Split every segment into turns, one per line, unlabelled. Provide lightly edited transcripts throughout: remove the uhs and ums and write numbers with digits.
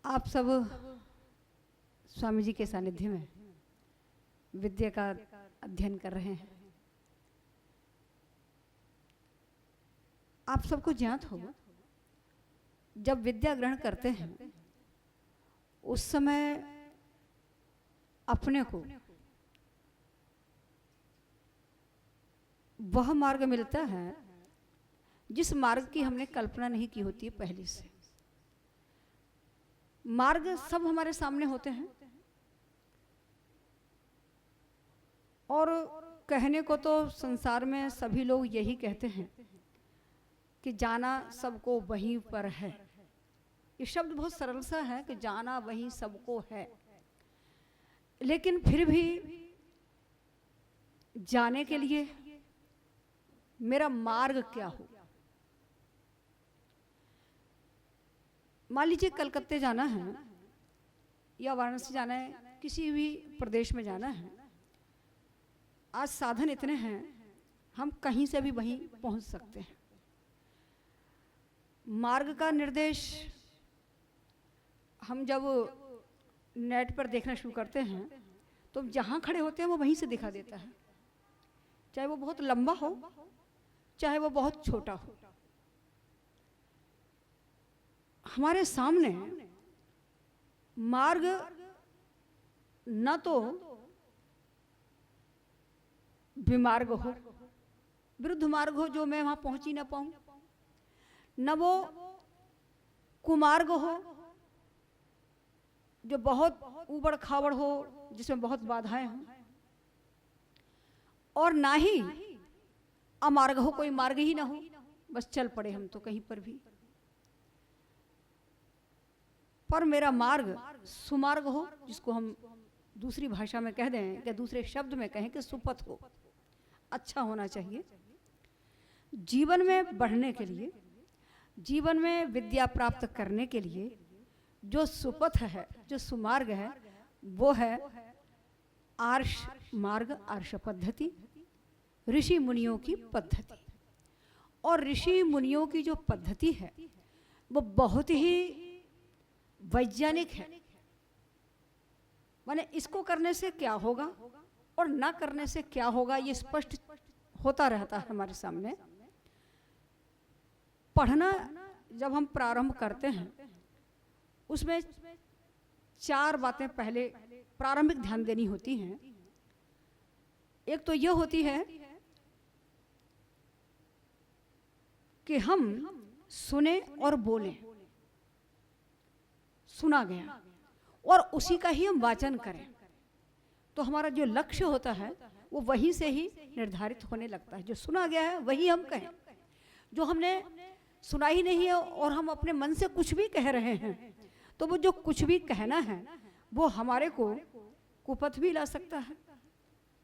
आप सब स्वामी जी के सानिध्य में विद्या का अध्ययन कर रहे हैं। आप सबको ज्ञात होगा, जब विद्या ग्रहण करते हैं उस समय अपने को वह मार्ग मिलता है जिस मार्ग की हमने कल्पना नहीं की होती है पहले से। मार्ग सब हमारे सामने होते हैं और कहने को तो संसार में सभी लोग यही कहते हैं कि जाना सबको वहीं पर है। ये शब्द बहुत सरल सा है कि जाना वहीं सबको है, लेकिन फिर भी जाने के लिए मेरा मार्ग क्या हो। मान लीजिए कलकत्ते जाना है या वाराणसी जाना है, किसी भी प्रदेश में जाना है। आज साधन इतने हैं, हम कहीं से भी वहीं पहुंच सकते हैं। मार्ग का निर्देश हम जब नेट पर देखना शुरू करते हैं तो जहाँ खड़े होते हैं वो वहीं से दिखा देता है, चाहे वो बहुत लंबा हो चाहे वो बहुत छोटा हो। हमारे सामने मार्ग न तो विमार्ग हो, विरुद्ध मार्ग हो जो मैं वहां पहुंच ही ना पाऊं, न वो कुमार्ग हो जो बहुत ऊबड़ खाबड़ हो जिसमें बहुत बाधाएं हों, और ना ही अमार्ग हो, कोई मार्ग ही ना हो, बस चल पड़े हम तो कहीं पर भी। पर मेरा मार्ग सुमार्ग हो, जिसको हम दूसरी भाषा में कह दें या दूसरे शब्द में कहें कि सुपथ हो, अच्छा होना चाहिए। जीवन में बढ़ने के लिए, जीवन में विद्या प्राप्त करने के लिए जो सुपथ है, जो सुमार्ग है, वो है आर्ष मार्ग, आर्ष पद्धति, ऋषि मुनियों की पद्धति। और ऋषि मुनियों की जो पद्धति है वो बहुत ही वैज्ञानिक है। माने इसको करने से क्या होगा और ना करने से क्या होगा ये स्पष्ट होता रहता है हमारे सामने। पढ़ना जब हम प्रारंभ करते हैं उसमें 4 बातें पहले प्रारंभिक ध्यान देनी होती हैं। एक तो यह होती है कि हम सुने और बोलें, सुना गया और उसी का ही हम वाचन करें, तो हमारा जो लक्ष्य होता है वो वहीं से ही निर्धारित होने लगता है। जो सुना गया है वही हम कहें। जो हमने सुना ही नहीं है और हम अपने मन से कुछ भी कह रहे हैं, तो वो जो कुछ भी कहना है वो हमारे को कुपथ भी ला सकता है,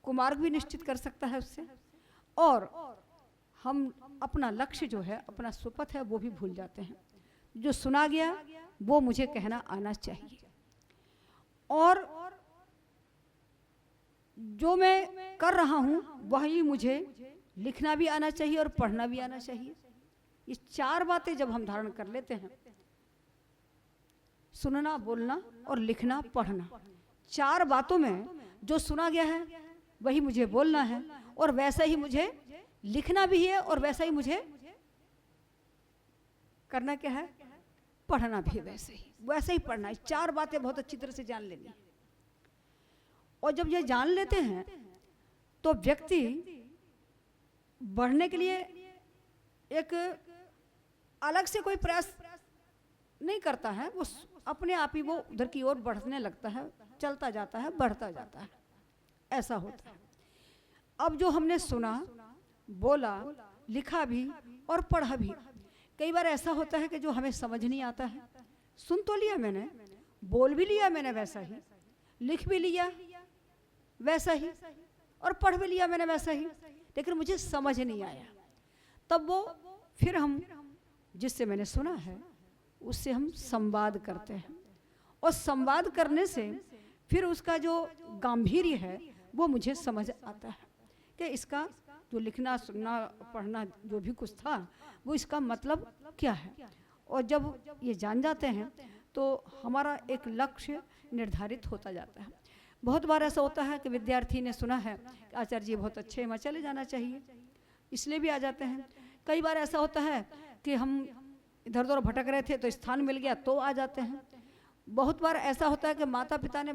कुमार्ग भी निश्चित कर सकता है उससे, और हम अपना लक्ष्य जो है, अपना सुपथ है, वो भी भूल जाते हैं। जो सुना गया वो मुझे कहना आना चाहिए, और जो मैं कर रहा हूं वही मुझे लिखना भी आना चाहिए और पढ़ना भी आना चाहिए। ये 4 बातें जब हम धारण कर लेते हैं, सुनना, बोलना और लिखना, पढ़ना, 4 बातों में जो सुना गया है वही मुझे बोलना है, और वैसा ही मुझे लिखना भी है, और वैसा ही मुझे करना क्या है, पढ़ना भी है, वैसे ही पढ़ना है। 4 बातें बहुत अच्छी तरह से जान लेनी है। और जब ये जान लेते हैं तो व्यक्ति बढ़ने के लिए एक अलग से कोई प्रयास नहीं करता है, वो अपने आप ही वो उधर की ओर बढ़ने लगता है, चलता जाता है, बढ़ता जाता है, ऐसा होता है। अब जो हमने सुना, बोला, लिखा भी और पढ़ा भी, कई बार ऐसा होता है कि जो हमें समझ नहीं आता है, सुन तो लिया मैंने, बोल भी लिया मैंने वैसा ही, लिख भी लिया वैसा ही, और पढ़ भी लिया मैंने वैसा ही, लेकिन मुझे समझ नहीं आया। तब वो फिर हम जिससे मैंने सुना है उससे हम संवाद करते हैं, और संवाद करने से फिर उसका जो गांभीर्य है वो मुझे समझ आता है कि इसका जो लिखना, सुनना, पढ़ना जो भी कुछ था वो इसका मतलब क्या है। और जब ये जान जाते हैं तो हमारा एक लक्ष्य निर्धारित होता जाता है। बहुत बार ऐसा होता है कि विद्यार्थी ने सुना है कि आचार्य जी बहुत अच्छे हैं, वहाँ चले जाना चाहिए, इसलिए भी आ जाते हैं। कई बार ऐसा होता है कि हम इधर उधर भटक रहे थे तो स्थान मिल गया तो आ जाते हैं। बहुत बार ऐसा होता है कि माता पिता ने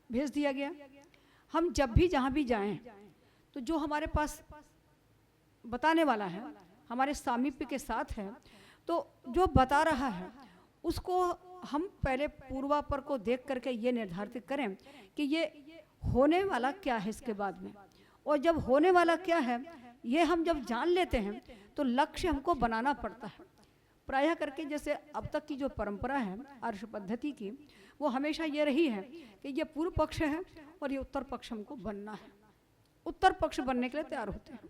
भेज दिया गया। हम जब भी जहाँ भी जाएं तो जो हमारे पास बताने वाला है, हमारे सामीप्य के साथ है, तो जो बता रहा है उसको हम पहले पूर्वापर को देख करके ये निर्धारित करें कि ये होने वाला क्या है इसके बाद में। और जब होने वाला क्या है ये हम जब जान लेते हैं तो लक्ष्य हमको बनाना पड़ता है। प्रायः करके जैसे अब तक की जो परंपरा है आर्ष पद्धति की, वो हमेशा ये रही है कि ये पूर्व पक्ष है और ये उत्तर पक्ष हमको बनना है। उत्तर पक्ष बनने के लिए तैयार होते हैं।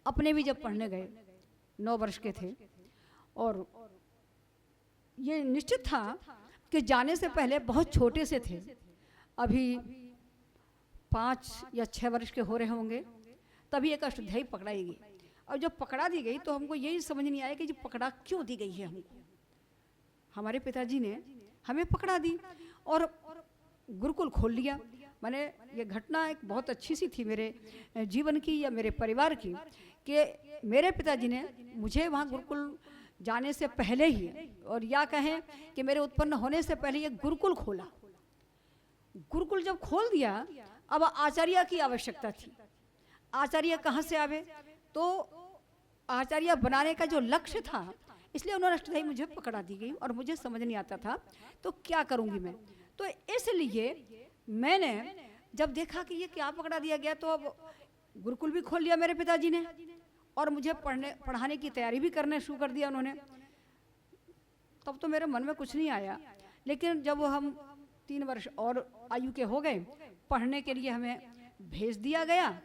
अपने भी जब पढ़ने गए 9 वर्ष के थे और ये निश्चित था कि जाने से पहले बहुत छोटे से थे, अभी 5 या 6 वर्ष के हो रहे होंगे, तभी एक अष्टाध्यायी पकड़ाई गई। और जब पकड़ा दी गई तो हमको यही समझ नहीं आया कि ये पकड़ा क्यों दी गई है हमको। हमारे पिताजी ने हमें पकड़ा दी और गुरुकुल खोल लिया। मैंने ये घटना एक बहुत अच्छी सी थी मेरे जीवन की या मेरे परिवार की, कि मेरे पिताजी ने मुझे वहाँ गुरुकुल जाने से पहले ही, और या कहें कि मेरे उत्पन्न होने से पहले ये गुरुकुल खोला। गुरुकुल जब खोल दिया, अब आचार्य की आवश्यकता थी। आचार्य कहाँ से आवे, तो आचार्य बनाने का जो लक्ष्य था, इसलिए उन्होंने अष्टाध्यायी मुझे पकड़ा दी गई और मुझे समझ नहीं आता था तो क्या करूँगी मैं। तो इसलिए मैंने जब देखा कि ये क्या पकड़ा दिया गया, तो अब गुरुकुल भी खोल लिया मेरे पिताजी ने और मुझे पढ़ाने की तैयारी भी करने शुरू कर दिया उन्होंने। तब तो मेरे मन में कुछ नहीं आया, लेकिन जब हम 3 वर्ष और आयु के हो गए, पढ़ने के लिए हमें भेज दिया गया।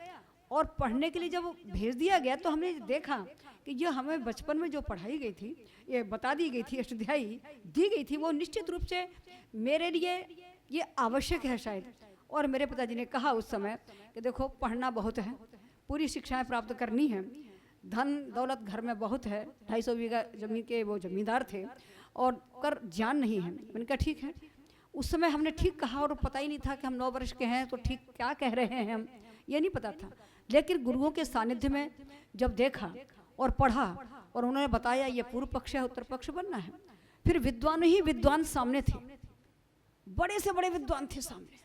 और पढ़ने के लिए जब भेज दिया गया तो हमने देखा कि ये हमें बचपन में जो पढ़ाई गई थी, ये बता दी गई थी, अष्टाध्यायी दी गई थी, वो निश्चित रूप से मेरे लिए ये आवश्यक है शायद। और मेरे पिताजी ने कहा उस समय कि देखो पढ़ना बहुत है, पूरी शिक्षाएं प्राप्त करनी है, धन दौलत घर में बहुत है, 250 बीघा जमीन के वो जमींदार थे और कर ज्ञान नहीं है। मैंने कहा ठीक है। उस समय हमने ठीक कहा और पता ही नहीं था कि हम 9 वर्ष के हैं तो ठीक क्या कह रहे हैं हम, ये नहीं पता था। लेकिन गुरुओं के सानिध्य में जब देखा और पढ़ा और उन्होंने बताया ये पूर्व पक्ष है, उत्तर पक्ष बनना है। फिर विद्वान ही विद्वान सामने थे, बड़े से बड़े विद्वान थे सामने।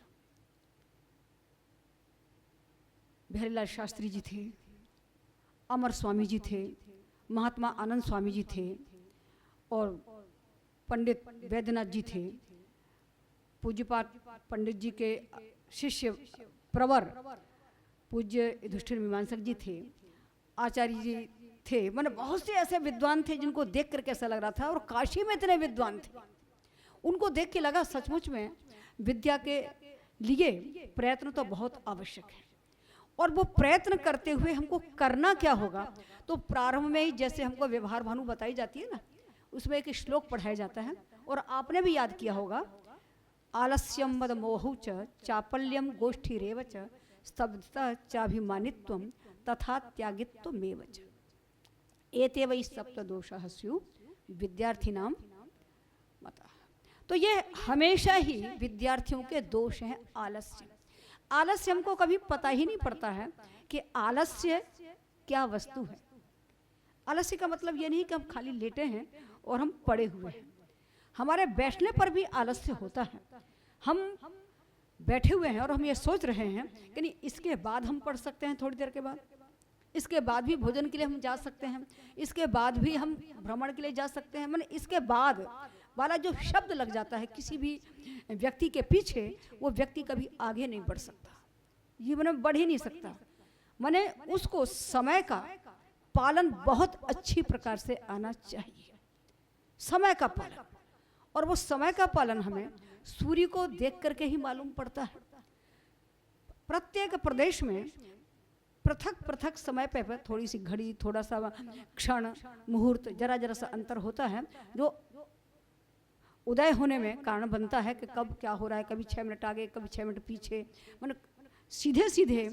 बिहारीलाल शास्त्री जी थे, अमर स्वामी जी थे, महात्मा आनंद स्वामी जी थे और पंडित वैद्यनाथ जी थे, पूज्यपाठ पंडित जी के शिष्य प्रवर पूज्य युधिष्ठिर मीमांसक जी थे, आचार्य जी थे। मैंने बहुत से ऐसे विद्वान थे जिनको देख कर कैसा लग रहा था। और काशी में इतने विद्वान थे, उनको देख के लगा सचमुच में विद्या के लिए प्रयत्न तो बहुत आवश्यक है। और वो प्रयत्न करते हुए हमको करना क्या होगा, तो प्रारंभ में ही जैसे हमको व्यवहार भानु बताई जाती है ना, उसमें एक श्लोक पढ़ाया जाता है और आपने भी याद किया होगा, आलस्यम मद मोहु च चापल्यम गोष्ठी रेव च स्तब्धता चाभिमानित्वम तथा त्यागित्वमेव च एते वै सप्त दोषाः स्युः विद्यार्थिनां मतः। तो ये हमेशा ही विद्यार्थियों के दोष हैं आलस्य। आलस्य हमको कभी पता ही नहीं पड़ता है कि आलस्य क्या वस्तु है। आलस्य का मतलब ये नहीं कि हम खाली लेटे हैं और हम पड़े हुए हैं। हमारे बैठने पर भी आलस्य होता है। हम बैठे हुए हैं और हम ये सोच रहे हैं कि नहीं इसके बाद हम पढ़ सकते हैं, थोड़ी देर के बाद, इसके बाद भी भोजन के लिए हम जा सकते हैं, इसके बाद भी हम भ्रमण के लिए जा सकते हैं। मैंने इसके बाद वाला जो शब्द लग जाता है किसी भी व्यक्ति के पीछे, वो व्यक्ति कभी आगे नहीं बढ़ सकता, जीवन में बढ़ ही नहीं सकता। मैंने उसको समय का पालन बहुत अच्छी प्रकार से आना चाहिए, समय का पालन। और वो समय का पालन हमें सूर्य को देख करके ही मालूम पड़ता है। प्रत्येक प्रदेश में पृथक पृथक समय पे थोड़ी सी घड़ी, थोड़ा सा क्षण, मुहूर्त, जरा जरा सा अंतर होता है जो उदय होने में कारण बनता है कि कब क्या हो रहा है। कभी 6 मिनट आगे, कभी 6 मिनट पीछे। मतलब सीधे सीधे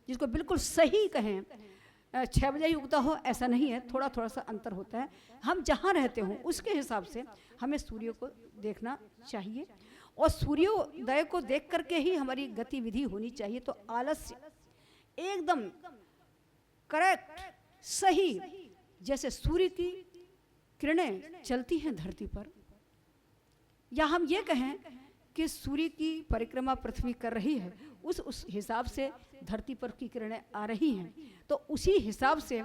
जिसको बिल्कुल सही कहें 6 बजे ही उगता हो ऐसा नहीं है, थोड़ा थोड़ा सा अंतर होता है। हम जहाँ रहते हों उसके हिसाब से हमें सूर्य को देखना चाहिए और सूर्योदय को देख करके ही हमारी गतिविधि होनी चाहिए। तो आलस्य एकदम करेक्ट सही, जैसे सूर्य की किरणें चलती हैं धरती पर, या हम ये कहें कि सूर्य की परिक्रमा पृथ्वी कर रही है, उस हिसाब से धरती पर की किरणें आ रही हैं, तो उसी हिसाब से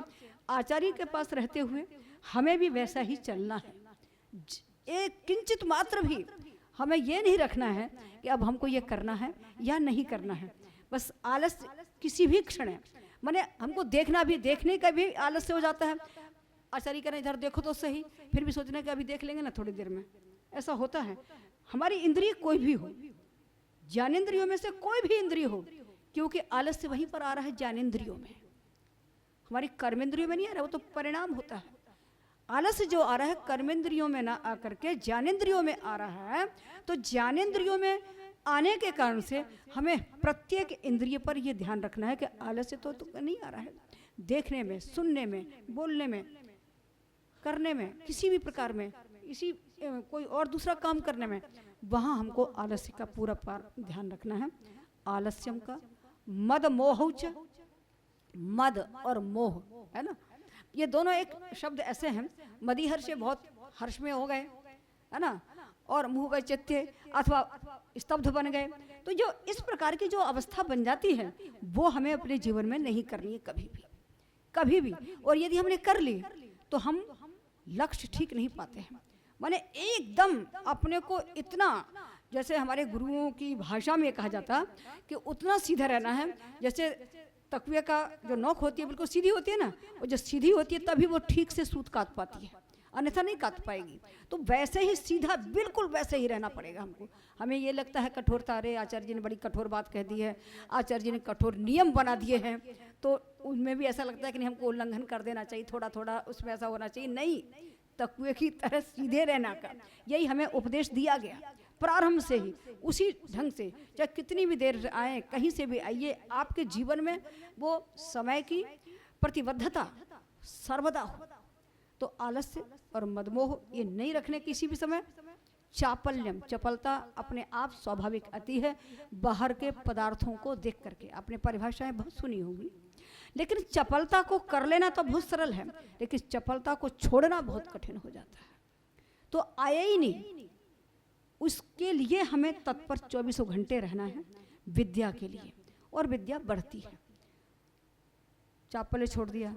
आचार्य के पास रहते हुए हमें भी वैसा ही चलना है। एक किंचित मात्र भी हमें ये नहीं रखना है कि अब हमको ये करना है या नहीं करना है। बस आलस्य किसी भी क्षण है, माने हमको देखने का भी आलस्य हो जाता है। आचार्य कह रहे इधर देखो तो सही, फिर भी सोचना कि अभी देख लेंगे ना थोड़ी देर में, ऐसा होता है। हमारी इंद्रिय कोई भी हो, ज्ञानेंद्रियों में से कोई भी इंद्रिय हो, क्योंकि आलस्य वहीं पर आ रहा है ज्ञानेंद्रियों में, हमारी कर्मेंद्रियों में नहीं आ रहा, वो तो परिणाम होता है। आलस्य जो आ रहा है कर्मेंद्रियों में ना आकर के ज्ञानेंद्रियों में आ रहा है, तो ज्ञानेंद्रियों में आने के कारण से हमें प्रत्येक इंद्रिय पर यह ध्यान रखना है कि आलस्य तो नहीं आ रहा है। देखने में, सुनने में, बोलने में, करने में, किसी भी प्रकार में, इसी कोई और दूसरा काम करने में, वहाँ हमको आलस्य का पूरा ध्यान रखना है। आलस्यम का मद मोह, मद और मोह है ना, ये दोनों एक शब्द ऐसे हैं, मदीहर से बहुत हर्ष में हो गए है ना, और मुँह वैचित्य अथवा स्तब्ध बन गए। तो जो इस प्रकार की जो अवस्था बन जाती है वो हमें अपने जीवन में नहीं करनी है कभी भी, कभी भी। और यदि हमने कर ली तो हम लक्ष्य ठीक नहीं पाते हैं। माने एकदम अपने को इतना, जैसे हमारे गुरुओं की भाषा में कहा जाता कि उतना सीधा रहना है, जैसे तकवे का जो नोक होती है बिल्कुल सीधी होती है ना, और जब सीधी होती है तभी वो ठीक से सूत काट पाती है, अन्यथा नहीं काट पाएगी। तो वैसे ही सीधा, बिल्कुल वैसे ही रहना पड़ेगा हमको। हमें ये लगता है कठोरता, अरे आचार्य जी ने बड़ी कठोर बात कह दी है, आचार्य जी ने कठोर नियम बना दिए हैं, तो उनमें भी ऐसा लगता है कि नहीं हमको उल्लंघन कर देना चाहिए, थोड़ा थोड़ा उसमें ऐसा होना चाहिए। नहीं, तकवे की तरह सीधे रहना का यही हमें उपदेश दिया गया प्रारंभ से ही, उसी ढंग से। चाहे कितनी भी देर आए, कहीं से भी आइए, आपके जीवन में वो समय की प्रतिबद्धता सर्वदा हो। तो आलस्य और मदमोह ये नहीं रखने किसी भी समय। चापल्यम, चपलता अपने आप स्वाभाविक आती है बाहर के पदार्थों को देख करके। आपने परिभाषाएं बहुत सुनी होंगी, लेकिन चपलता को कर लेना तो बहुत सरल है, लेकिन चपलता को छोड़ना बहुत कठिन हो जाता है। तो आया ही नहीं, उसके लिए हमें तत्पर 24 घंटे रहना है विद्या के लिए, और विद्या बढ़ती है। चापल्य छोड़ दिया,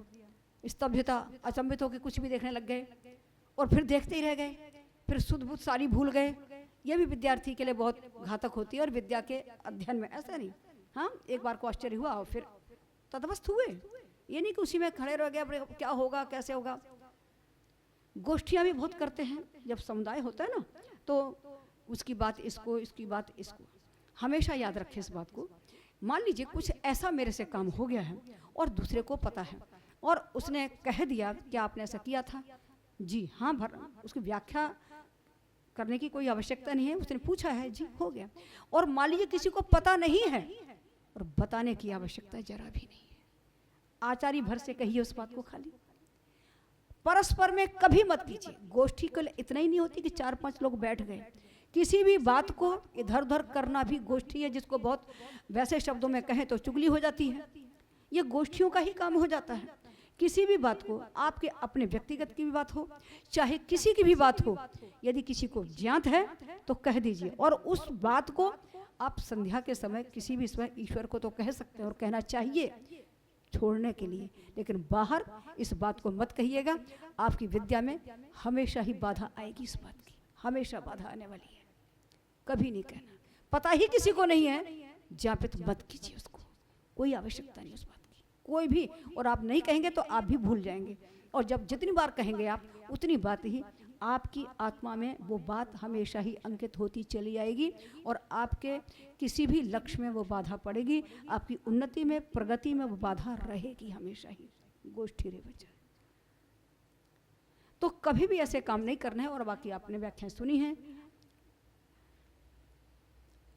स्तब्धता, अचंभित होकर कुछ भी देखने लग गए और फिर देखते ही रह गए, फिर शुद्ध बुद्ध सारी भूल गए। यह भी विद्यार्थी के लिए बहुत घातक होती है, और विद्या के अध्ययन में ऐसा नहीं। हाँ, एक बार को आश्चर्य हुआ और फिर तटस्थ हुए, ये नहीं कि उसी में खड़े रह गए, क्या होगा कैसे होगा। गोष्ठियाँ भी बहुत करते हैं, जब समुदाय होता है ना, तो उसकी बात इसको, इसकी बात इसको। हमेशा याद रखें इस बात को। मान लीजिए कुछ ऐसा मेरे से काम हो गया है और दूसरे को पता है, और उसने कह दिया कि आपने ऐसा किया था, जी हाँ, उसकी व्याख्या करने की कोई आवश्यकता नहीं है, उसने पूछा है, जी हो गया। और मान लीजिए किसी को पता नहीं है और बताने की आवश्यकता जरा भी नहीं है, आचार्य भर से कहिए उस बात को। खाली परस्पर में कभी मत कीजिए। गोष्ठी के लिए इतना ही नहीं होती कि 4-5 लोग बैठ गए, किसी भी बात को इधर उधर करना भी गोष्ठी है, जिसको बहुत वैसे शब्दों में कहें तो चुगली हो जाती है। ये गोष्ठियों का ही काम हो जाता है। किसी भी बात को, आपके अपने व्यक्तिगत की भी बात हो, चाहे किसी की भी बात हो, यदि किसी को ज्ञात है तो कह दीजिए। और उस बात को आप संध्या के समय किसी भी समय ईश्वर को तो कह सकते हैं और कहना चाहिए छोड़ने के लिए, लेकिन बाहर इस बात को मत कहिएगा। आपकी विद्या में हमेशा ही बाधा आएगी, इस बात की हमेशा बाधा आने वाली है। कभी नहीं कहना, पता ही किसी को नहीं है, ज्ञापित मत कीजिए उसको, कोई आवश्यकता नहीं उस बात की, कोई भी। और आप नहीं कहेंगे तो आप भी भूल जाएंगे, और जब जितनी बार कहेंगे आप, उतनी बात ही आपकी आत्मा में वो बात हमेशा ही अंकित होती चली आएगी, और आपके किसी भी लक्ष्य में वो बाधा पड़ेगी, आपकी उन्नति में, प्रगति में वो बाधा रहेगी हमेशा ही। गोष्ठी रे बच्चा, तो कभी भी ऐसे काम नहीं करना है। और बाकी आपने व्याख्याएं सुनी हैं,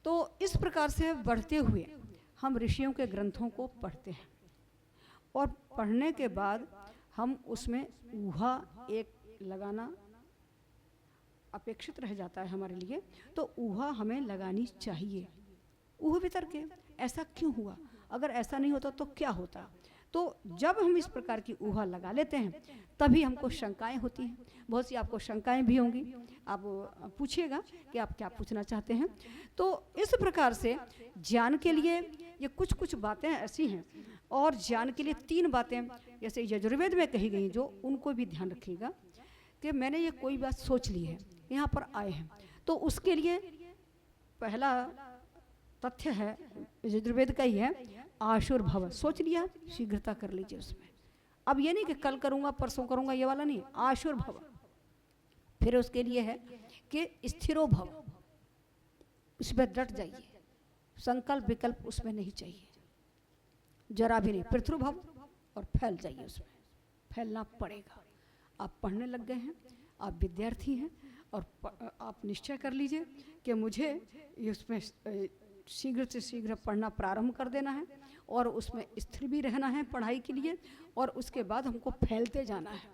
तो इस प्रकार से बढ़ते हुए हम ऋषियों के ग्रंथों को पढ़ते हैं, और पढ़ने के बाद हम उसमें ऊहा एक लगाना अपेक्षित रह जाता है हमारे लिए, तो ऊहा हमें लगानी चाहिए। ऊह वितर्क, ऐसा क्यों हुआ, अगर ऐसा नहीं होता तो क्या होता। तो जब हम इस प्रकार की ऊहा लगा लेते हैं तभी हमको शंकाएं होती हैं। बहुत सी आपको शंकाएं भी होंगी, आप पूछिएगा कि आप क्या पूछना चाहते हैं। तो इस प्रकार से ज्ञान के लिए ये कुछ कुछ बातें ऐसी हैं, और ज्ञान के लिए 3 बातें जैसे यजुर्वेद में कही गई जो उनको भी ध्यान रखिएगा कि मैंने ये कोई बात सोच ली है, यहाँ पर आए हैं, तो उसके लिए पहला तथ्य है यजुर्वेद का ही है, आशुर भव। सोच लिया, शीघ्रता कर लीजिए उसमें। अब ये नहीं कि कल करूँगा परसों करूँगा, ये वाला नहीं, आशुर भव। फिर उसके लिए है कि स्थिरो भव, उसमें डट जाइए, संकल्प विकल्प उसमें नहीं चाहिए, जरा भी नहीं। पृथ्वी और फैल जाइए, उसमें फैलना पड़ेगा। आप पढ़ने लग गए हैं, आप विद्यार्थी हैं, और आप निश्चय कर लीजिए कि मुझे उसमें शीघ्र से शीघ्र पढ़ना प्रारंभ कर देना है, और उसमें स्थिर भी रहना है पढ़ाई के लिए, और उसके बाद हमको फैलते जाना है।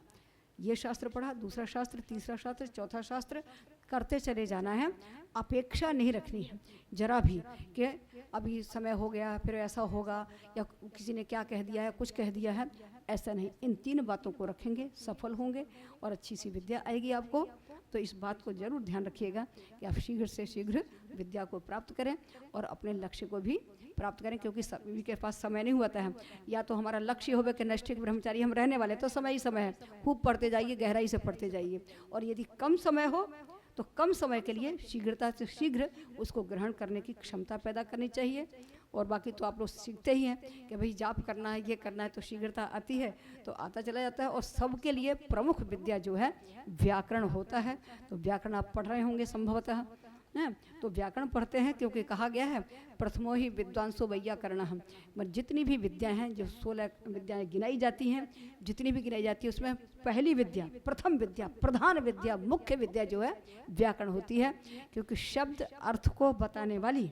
ये शास्त्र पढ़ा, दूसरा शास्त्र, तीसरा शास्त्र, चौथा शास्त्र करते चले जाना है। अपेक्षा नहीं रखनी है जरा भी कि अभी समय हो गया फिर ऐसा होगा, या किसी ने क्या कह दिया है, कुछ कह दिया है, ऐसा नहीं। इन 3 बातों को रखेंगे, सफल होंगे और अच्छी सी विद्या आएगी आपको। तो इस बात को जरूर ध्यान रखिएगा कि आप शीघ्र से शीघ्र विद्या को प्राप्त करें और अपने लक्ष्य को भी प्राप्त करें, क्योंकि सभी के पास समय नहीं होता है। या तो हमारा लक्ष्य हो कि नैष्ठिक ब्रह्मचारी हम रहने वाले, तो समय ही समय है, खूब पढ़ते जाइए, गहराई से पढ़ते जाइए। और यदि कम समय हो तो कम समय के लिए शीघ्रता से शीघ्र उसको ग्रहण करने की क्षमता पैदा करनी चाहिए। और बाकी तो आप लोग सीखते ही हैं कि भाई जाप करना है, ये करना है, तो शीघ्रता आती है तो आता चला जाता है। और सबके लिए प्रमुख विद्या जो है व्याकरण होता है। तो व्याकरण आप पढ़ रहे होंगे संभवतः, हैं? तो व्याकरण पढ़ते हैं क्योंकि कहा गया है प्रथमो ही विद्वांसो वैयाकरण हम। मतलब जितनी भी विद्या हैं, जो 16 विद्याएं गिनाई जाती हैं, जितनी भी गिनाई जाती है उसमें पहली विद्या, प्रथम विद्या, प्रधान विद्या, मुख्य विद्या जो है व्याकरण होती है। क्योंकि शब्द अर्थ को बताने वाली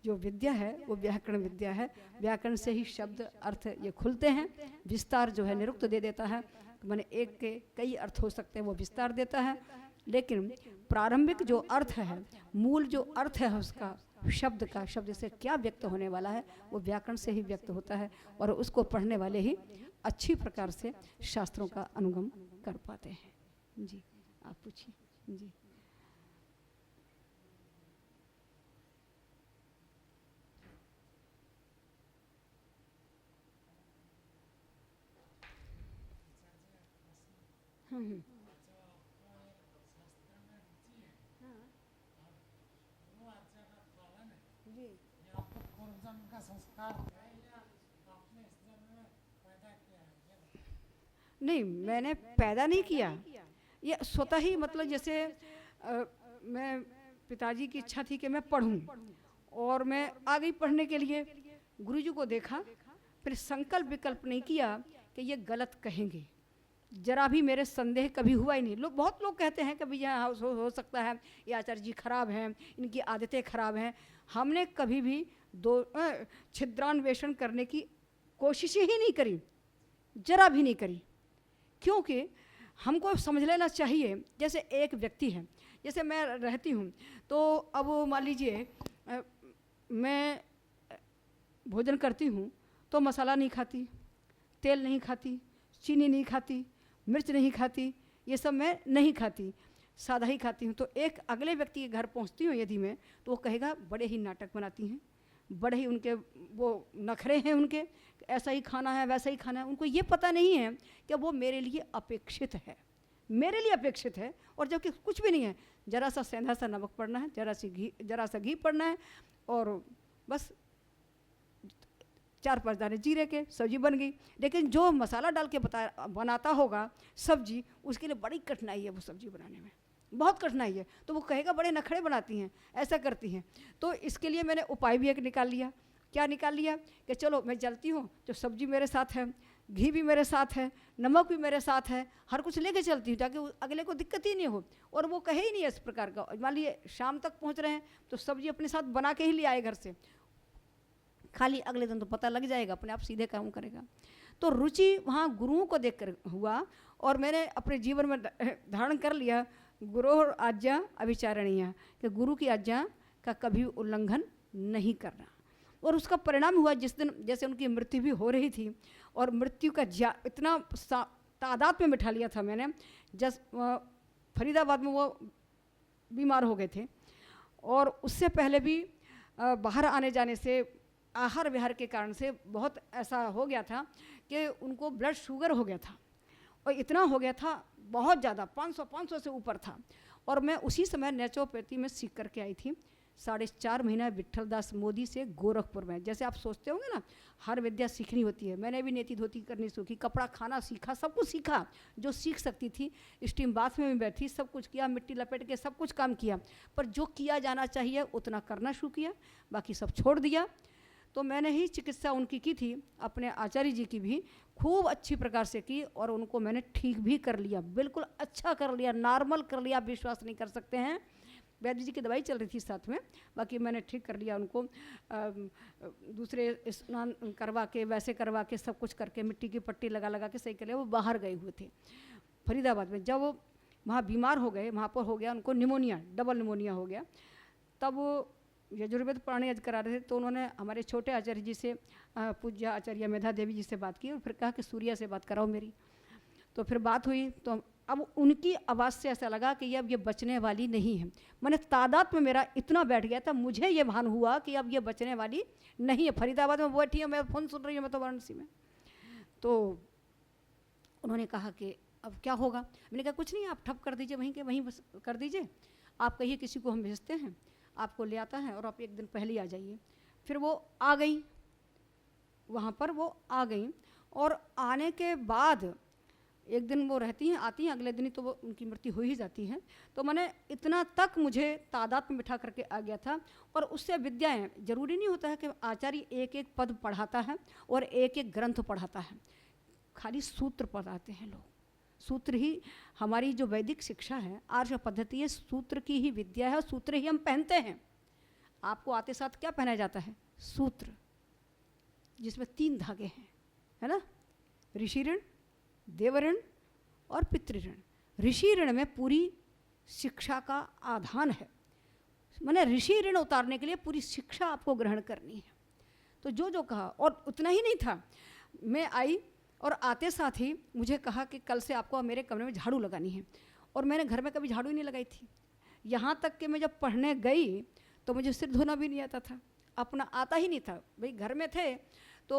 जो विद्या है वो व्याकरण विद्या है। व्याकरण से ही शब्द अर्थ ये खुलते हैं। विस्तार जो है निरुक्त दे देता है, माने एक के कई अर्थ हो सकते हैं, वो विस्तार देता है। लेकिन प्रारंभिक जो अर्थ है, मूल जो अर्थ है उसका, शब्द का, शब्द से क्या व्यक्त होने वाला है, वो व्याकरण से ही व्यक्त होता है। और उसको पढ़ने वाले ही अच्छी प्रकार से शास्त्रों का अनुगम कर पाते हैं। जी आप पूछिए। जी नहीं, मैंने पैदा नहीं किया, ये स्वतः ही, मतलब जैसे मैं, पिताजी की इच्छा थी कि मैं पढ़ूं और मैं आ गई पढ़ने के लिए। गुरुजी को देखा, फिर संकल्प विकल्प नहीं किया कि ये गलत कहेंगे, जरा भी मेरे संदेह कभी हुआ ही नहीं। लोग, बहुत लोग कहते हैं कि भैया हो सकता है ये आचार्य जी खराब हैं, इनकी आदतें खराब हैं। हमने कभी भी छिद्रान्वेषण करने की कोशिश ही नहीं करी, जरा भी नहीं करी। क्योंकि हमको समझ लेना चाहिए, जैसे एक व्यक्ति है, जैसे मैं रहती हूँ, तो अब मान लीजिए मैं भोजन करती हूँ तो मसाला नहीं खाती, तेल नहीं खाती, चीनी नहीं खाती, मिर्च नहीं खाती, ये सब मैं नहीं खाती, सादा ही खाती हूँ। तो एक अगले व्यक्ति के घर पहुँचती हूँ यदि मैं, तो वो कहेगा बड़े ही नाटक बनाती हैं, बड़े ही उनके वो नखरे हैं उनके, ऐसा ही खाना है वैसा ही खाना है। उनको ये पता नहीं है कि वो मेरे लिए अपेक्षित है, मेरे लिए अपेक्षित है, और जबकि कुछ भी नहीं है। जरा सा सेंधा सा नमक पड़ना है, जरा सा घी पड़ना है, और बस 4-5 दाने जीरे के, सब्जी बन गई। लेकिन जो मसाला डाल के बनाता होगा सब्जी, उसके लिए बड़ी कठिनाई है, वो सब्जी बनाने में बहुत कठिनाई है। तो वो कहेगा बड़े नखरे बनाती हैं, ऐसा करती हैं। तो इसके लिए मैंने उपाय भी एक निकाल लिया। क्या निकाल लिया कि चलो मैं जलती हूँ तो सब्जी मेरे साथ है, घी भी मेरे साथ है, नमक भी मेरे साथ है, हर कुछ लेके चलती हूँ ताकि अगले को दिक्कत ही नहीं हो, और वो कहे ही नहीं इस प्रकार का। मान लीजिए शाम तक पहुँच रहे हैं तो सब्जी अपने साथ बना के ही ले आए घर से, खाली अगले दिन तो पता लग जाएगा, अपने आप सीधे काम करेगा। तो रुचि वहाँ गुरुओं को देखकर हुआ और मैंने अपने जीवन में धारण कर लिया गुरु आज्ञा अविचारणीय, कि गुरु की आज्ञा का कभी उल्लंघन नहीं करना। और उसका परिणाम हुआ जिस दिन जैसे उनकी मृत्यु भी हो रही थी और मृत्यु का इतना तादाद में बिठा लिया था मैंने, फरीदाबाद में वो बीमार हो गए थे और उससे पहले भी बाहर आने जाने से, आहार विहार के कारण से बहुत ऐसा हो गया था कि उनको ब्लड शुगर हो गया था और इतना हो गया था बहुत ज़्यादा, 500 से ऊपर था। और मैं उसी समय नेचुरोपैथी में सीख करके आई थी 4.5 महीना विट्ठल दास मोदी से गोरखपुर में। जैसे आप सोचते होंगे ना हर विद्या सीखनी होती है, मैंने भी नेति धोती करनी सीखी, कपड़ा खाना सीखा, सब कुछ सीखा जो सीख सकती थी। स्टीम बाथ में भी बैठी, सब कुछ किया, मिट्टी लपेट के सब कुछ काम किया, पर जो किया जाना चाहिए उतना करना शुरू किया, बाकी सब छोड़ दिया। तो मैंने ही चिकित्सा उनकी की थी, अपने आचार्य जी की भी खूब अच्छी प्रकार से की और उनको मैंने ठीक भी कर लिया, बिल्कुल अच्छा कर लिया, नॉर्मल कर लिया, विश्वास नहीं कर सकते हैं। वैद्य जी की दवाई चल रही थी साथ में, बाकी मैंने ठीक कर लिया उनको। दूसरे स्नान करवा के, वैसे करवा के, सब कुछ करके, मिट्टी की पट्टी लगा लगा के सही कर लिया। वो बाहर गए हुए थे फरीदाबाद में, जब वो वहाँ बीमार हो गए, वहाँ पर हो गया उनको निमोनिया, डबल निमोनिया हो गया। तब वो यजुर्वेद पुराने यज्ञ करा रहे थे, तो उन्होंने हमारे छोटे आचार्य जी से, पूज्य आचार्य मेधा देवी जी से बात की और फिर कहा कि सूर्या से बात कराओ मेरी। तो फिर बात हुई, तो अब उनकी आवाज़ से ऐसा लगा कि अब ये बचने वाली नहीं है। मैंने तादाद में मेरा इतना बैठ गया था, मुझे ये भान हुआ कि अब ये बचने वाली नहीं है। फरीदाबाद में बैठी है, मैं फ़ोन सुन रही हूँ, मैं तो वाराणसी में। तो उन्होंने कहा कि अब क्या होगा। मैंने कहा कुछ नहीं, आप ठप कर दीजिए, वहीं के वहीं बस कर दीजिए, आप कहिए किसी को हम भेजते हैं, आपको ले आता है और आप एक दिन पहले ही आ जाइए। फिर वो आ गई, वहाँ पर वो आ गई और आने के बाद एक दिन वो रहती हैं, आती हैं, अगले दिन ही तो वो उनकी मृत्यु हो ही जाती है। तो मैंने इतना तक मुझे तादाद में बिठा करके आ गया था। और उससे विद्याएं, जरूरी नहीं होता है कि आचार्य एक एक पद पढ़ाता है और एक एक ग्रंथ पढ़ाता है, खाली सूत्र पढ़ाते हैं लोग। सूत्र ही हमारी जो वैदिक शिक्षा है, आर्ष पद्धति है, सूत्र की ही विद्या है, सूत्र ही हम पहनते हैं। आपको आते साथ क्या पहनाया जाता है? सूत्र, जिसमें 3 धागे हैं, है ना, ऋषि ऋण, देव ऋण और पितृ ऋण। ऋषि ऋण में पूरी शिक्षा का आधान है, मैंने ऋषि ऋण उतारने के लिए पूरी शिक्षा आपको ग्रहण करनी है। तो जो जो कहा, और उतना ही नहीं था, मैं आई और आते साथ ही मुझे कहा कि कल से आपको मेरे कमरे में झाड़ू लगानी है। और मैंने घर में कभी झाड़ू ही नहीं लगाई थी, यहाँ तक कि मैं जब पढ़ने गई तो मुझे सिर धोना भी नहीं आता था, अपना आता ही नहीं था। भाई घर में थे तो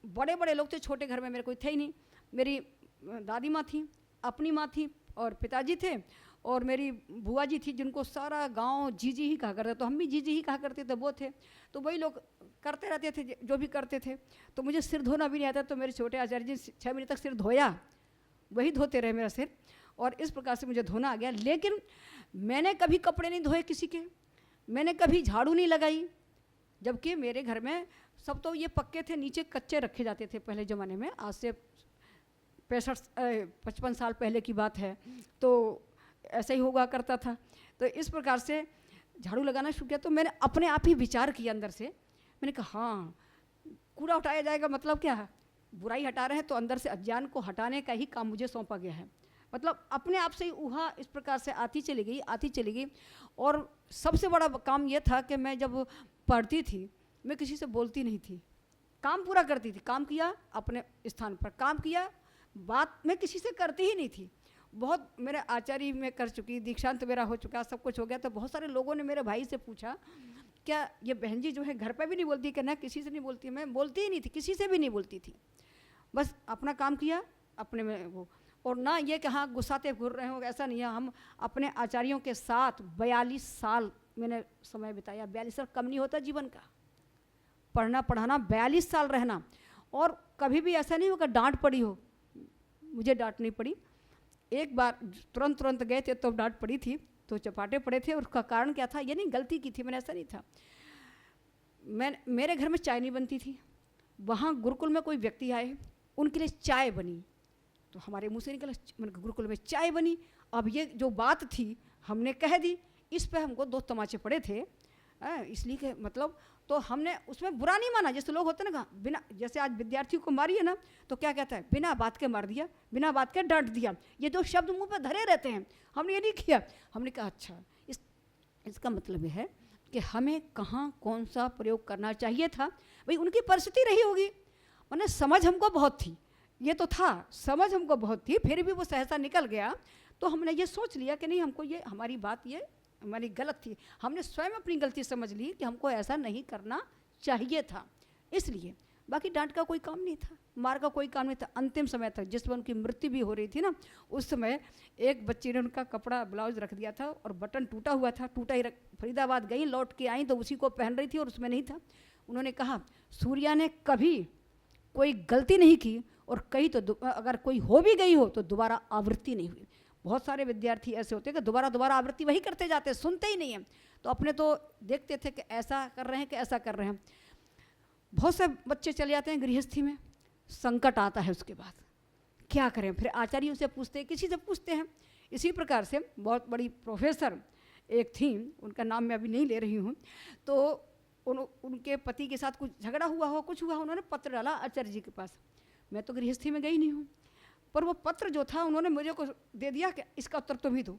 बड़े बड़े लोग थे, छोटे घर में मेरे कोई थे ही नहीं। मेरी दादी माँ थी, अपनी माँ थी और पिताजी थे और मेरी बुआ जी थी, जिनको सारा गांव जीजी ही कहा करते, तो हम भी जीजी ही कहा करते थे, वो थे। तो वही लोग करते रहते थे जो भी करते थे। तो मुझे सिर धोना भी नहीं आता, तो मेरे छोटे आचार्य जी 6 महीने तक सिर धोया, वही धोते रहे मेरा सिर, और इस प्रकार से मुझे धोना आ गया। लेकिन मैंने कभी कपड़े नहीं धोए किसी के, मैंने कभी झाड़ू नहीं लगाई, जबकि मेरे घर में सब तो ये पक्के थे, नीचे कच्चे रखे जाते थे पहले ज़माने में, आज से 55 साल पहले की बात है। तो ऐसा ही होगा करता था। तो इस प्रकार से झाड़ू लगाना शुरू किया। तो मैंने अपने आप ही विचार किया अंदर से, मैंने कहा हाँ, कूड़ा हटाया जाएगा, मतलब क्या है, बुराई हटा रहे हैं, तो अंदर से अज्ञान को हटाने का ही काम मुझे सौंपा गया है। मतलब अपने आप से ही ऊहा इस प्रकार से आती चली गई। और सबसे बड़ा काम यह था कि मैं जब पढ़ती थी, मैं किसी से बोलती नहीं थी, काम पूरा करती थी, काम किया, अपने स्थान पर काम किया, बात मैं किसी से करती ही नहीं थी। बहुत मेरे आचार्य में कर चुकी, दीक्षांत मेरा हो चुका, सब कुछ हो गया। तो बहुत सारे लोगों ने मेरे भाई से पूछा, क्या ये बहन जी जो है घर पे भी नहीं बोलती? क्या ना, किसी से नहीं बोलती। मैं बोलती ही नहीं थी, किसी से भी नहीं बोलती थी, बस अपना काम किया अपने में वो। और ना ये कि हाँ गुस्साते घूर रहे हो, ऐसा नहीं है। हम अपने आचार्यों के साथ 42 साल मैंने समय बिताया। 42 साल कम नहीं होता जीवन का, पढ़ना पढ़ाना, 42 साल रहना। और कभी भी ऐसा नहीं होगा डांट पड़ी हो, मुझे डांट नहीं पड़ी। एक बार तुरंत गए थे तो डांट पड़ी थी, तो चपाटे पड़े थे। और उसका कारण क्या था, ये नहीं गलती की थी मैंने, ऐसा नहीं था। मेरे घर में चाय नहीं बनती थी, वहाँ गुरुकुल में कोई व्यक्ति आए, उनके लिए चाय बनी, तो हमारे मुँह से निकला गुरुकुल में चाय बनी। अब ये जो बात थी हमने कह दी, इस पे हमको 2 तमाचे पड़े थे, इसलिए कि मतलब तो हमने उसमें बुरा नहीं माना, जैसे लोग होते हैं ना बिना, जैसे आज विद्यार्थियों को मारिए ना तो क्या कहता है, बिना बात के मार दिया, बिना बात के डांट दिया, ये दो शब्द मुंह पे धरे रहते हैं। हमने ये नहीं किया, हमने कहा अच्छा इसका मतलब है कि हमें कहाँ कौन सा प्रयोग करना चाहिए था। भाई उनकी परिस्थिति रही होगी, मैंने समझ हमको बहुत थी, ये तो था समझ हमको बहुत थी, फिर भी वो सहसा निकल गया। तो हमने ये सोच लिया कि नहीं, हमको ये हमारी बात ये हमारी गलत थी, हमने स्वयं अपनी गलती समझ ली कि हमको ऐसा नहीं करना चाहिए था, इसलिए। बाकी डांट का कोई काम नहीं था, मार का कोई काम नहीं था। अंतिम समय तक जिसमें उनकी मृत्यु भी हो रही थी ना, उस समय एक बच्ची ने उनका कपड़ा ब्लाउज रख दिया था और बटन टूटा हुआ था, टूटा ही फरीदाबाद गई, लौट के आई तो उसी को पहन रही थी और उसमें नहीं था। उन्होंने कहा सूर्या ने कभी कोई गलती नहीं की, और कहीं तो अगर कोई हो भी गई हो तो दोबारा आवृत्ति नहीं हुई। बहुत सारे विद्यार्थी ऐसे होते हैं कि दोबारा आवृत्ति वही करते जाते हैं, सुनते ही नहीं हैं। तो अपने तो देखते थे कि ऐसा कर रहे हैं कि ऐसा कर रहे हैं। बहुत से बच्चे चले जाते हैं गृहस्थी में, संकट आता है, उसके बाद क्या करें, फिर आचार्यों से पूछते हैं, किसी से पूछते हैं। इसी प्रकार से बहुत बड़ी प्रोफेसर एक थी, उनका नाम मैं अभी नहीं ले रही हूँ, तो उनके पति के साथ कुछ झगड़ा हुआ हो, कुछ हुआ, उन्होंने पत्र डाला आचार्य जी के पास। मैं तो गृहस्थी में गई नहीं हूँ, पर वो पत्र जो था उन्होंने मुझे को दे दिया कि इसका उत्तर तुम ही दो।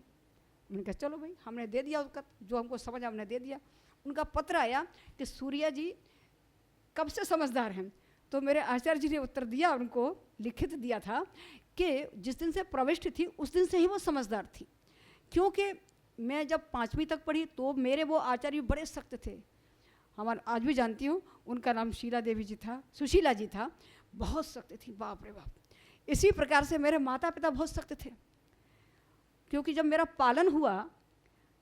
मैंने कहा चलो भाई, हमने दे दिया उसका जो हमको समझ हमने दे दिया। उनका पत्र आया कि सूर्या जी कब से समझदार हैं। तो मेरे आचार्य जी ने उत्तर दिया, उनको लिखित दिया था कि जिस दिन से प्रविष्ट थी उस दिन से ही वो समझदार थी। क्योंकि मैं जब 5वीं तक पढ़ी तो मेरे वो आचार्य बड़े सख्त थे, हमारा आज भी जानती हूँ, उनका नाम शीला देवी जी था, सुशीला जी था, बहुत सख्त थी, बाप रे बाप। इसी प्रकार से मेरे माता पिता बहुत सख्त थे, क्योंकि जब मेरा पालन हुआ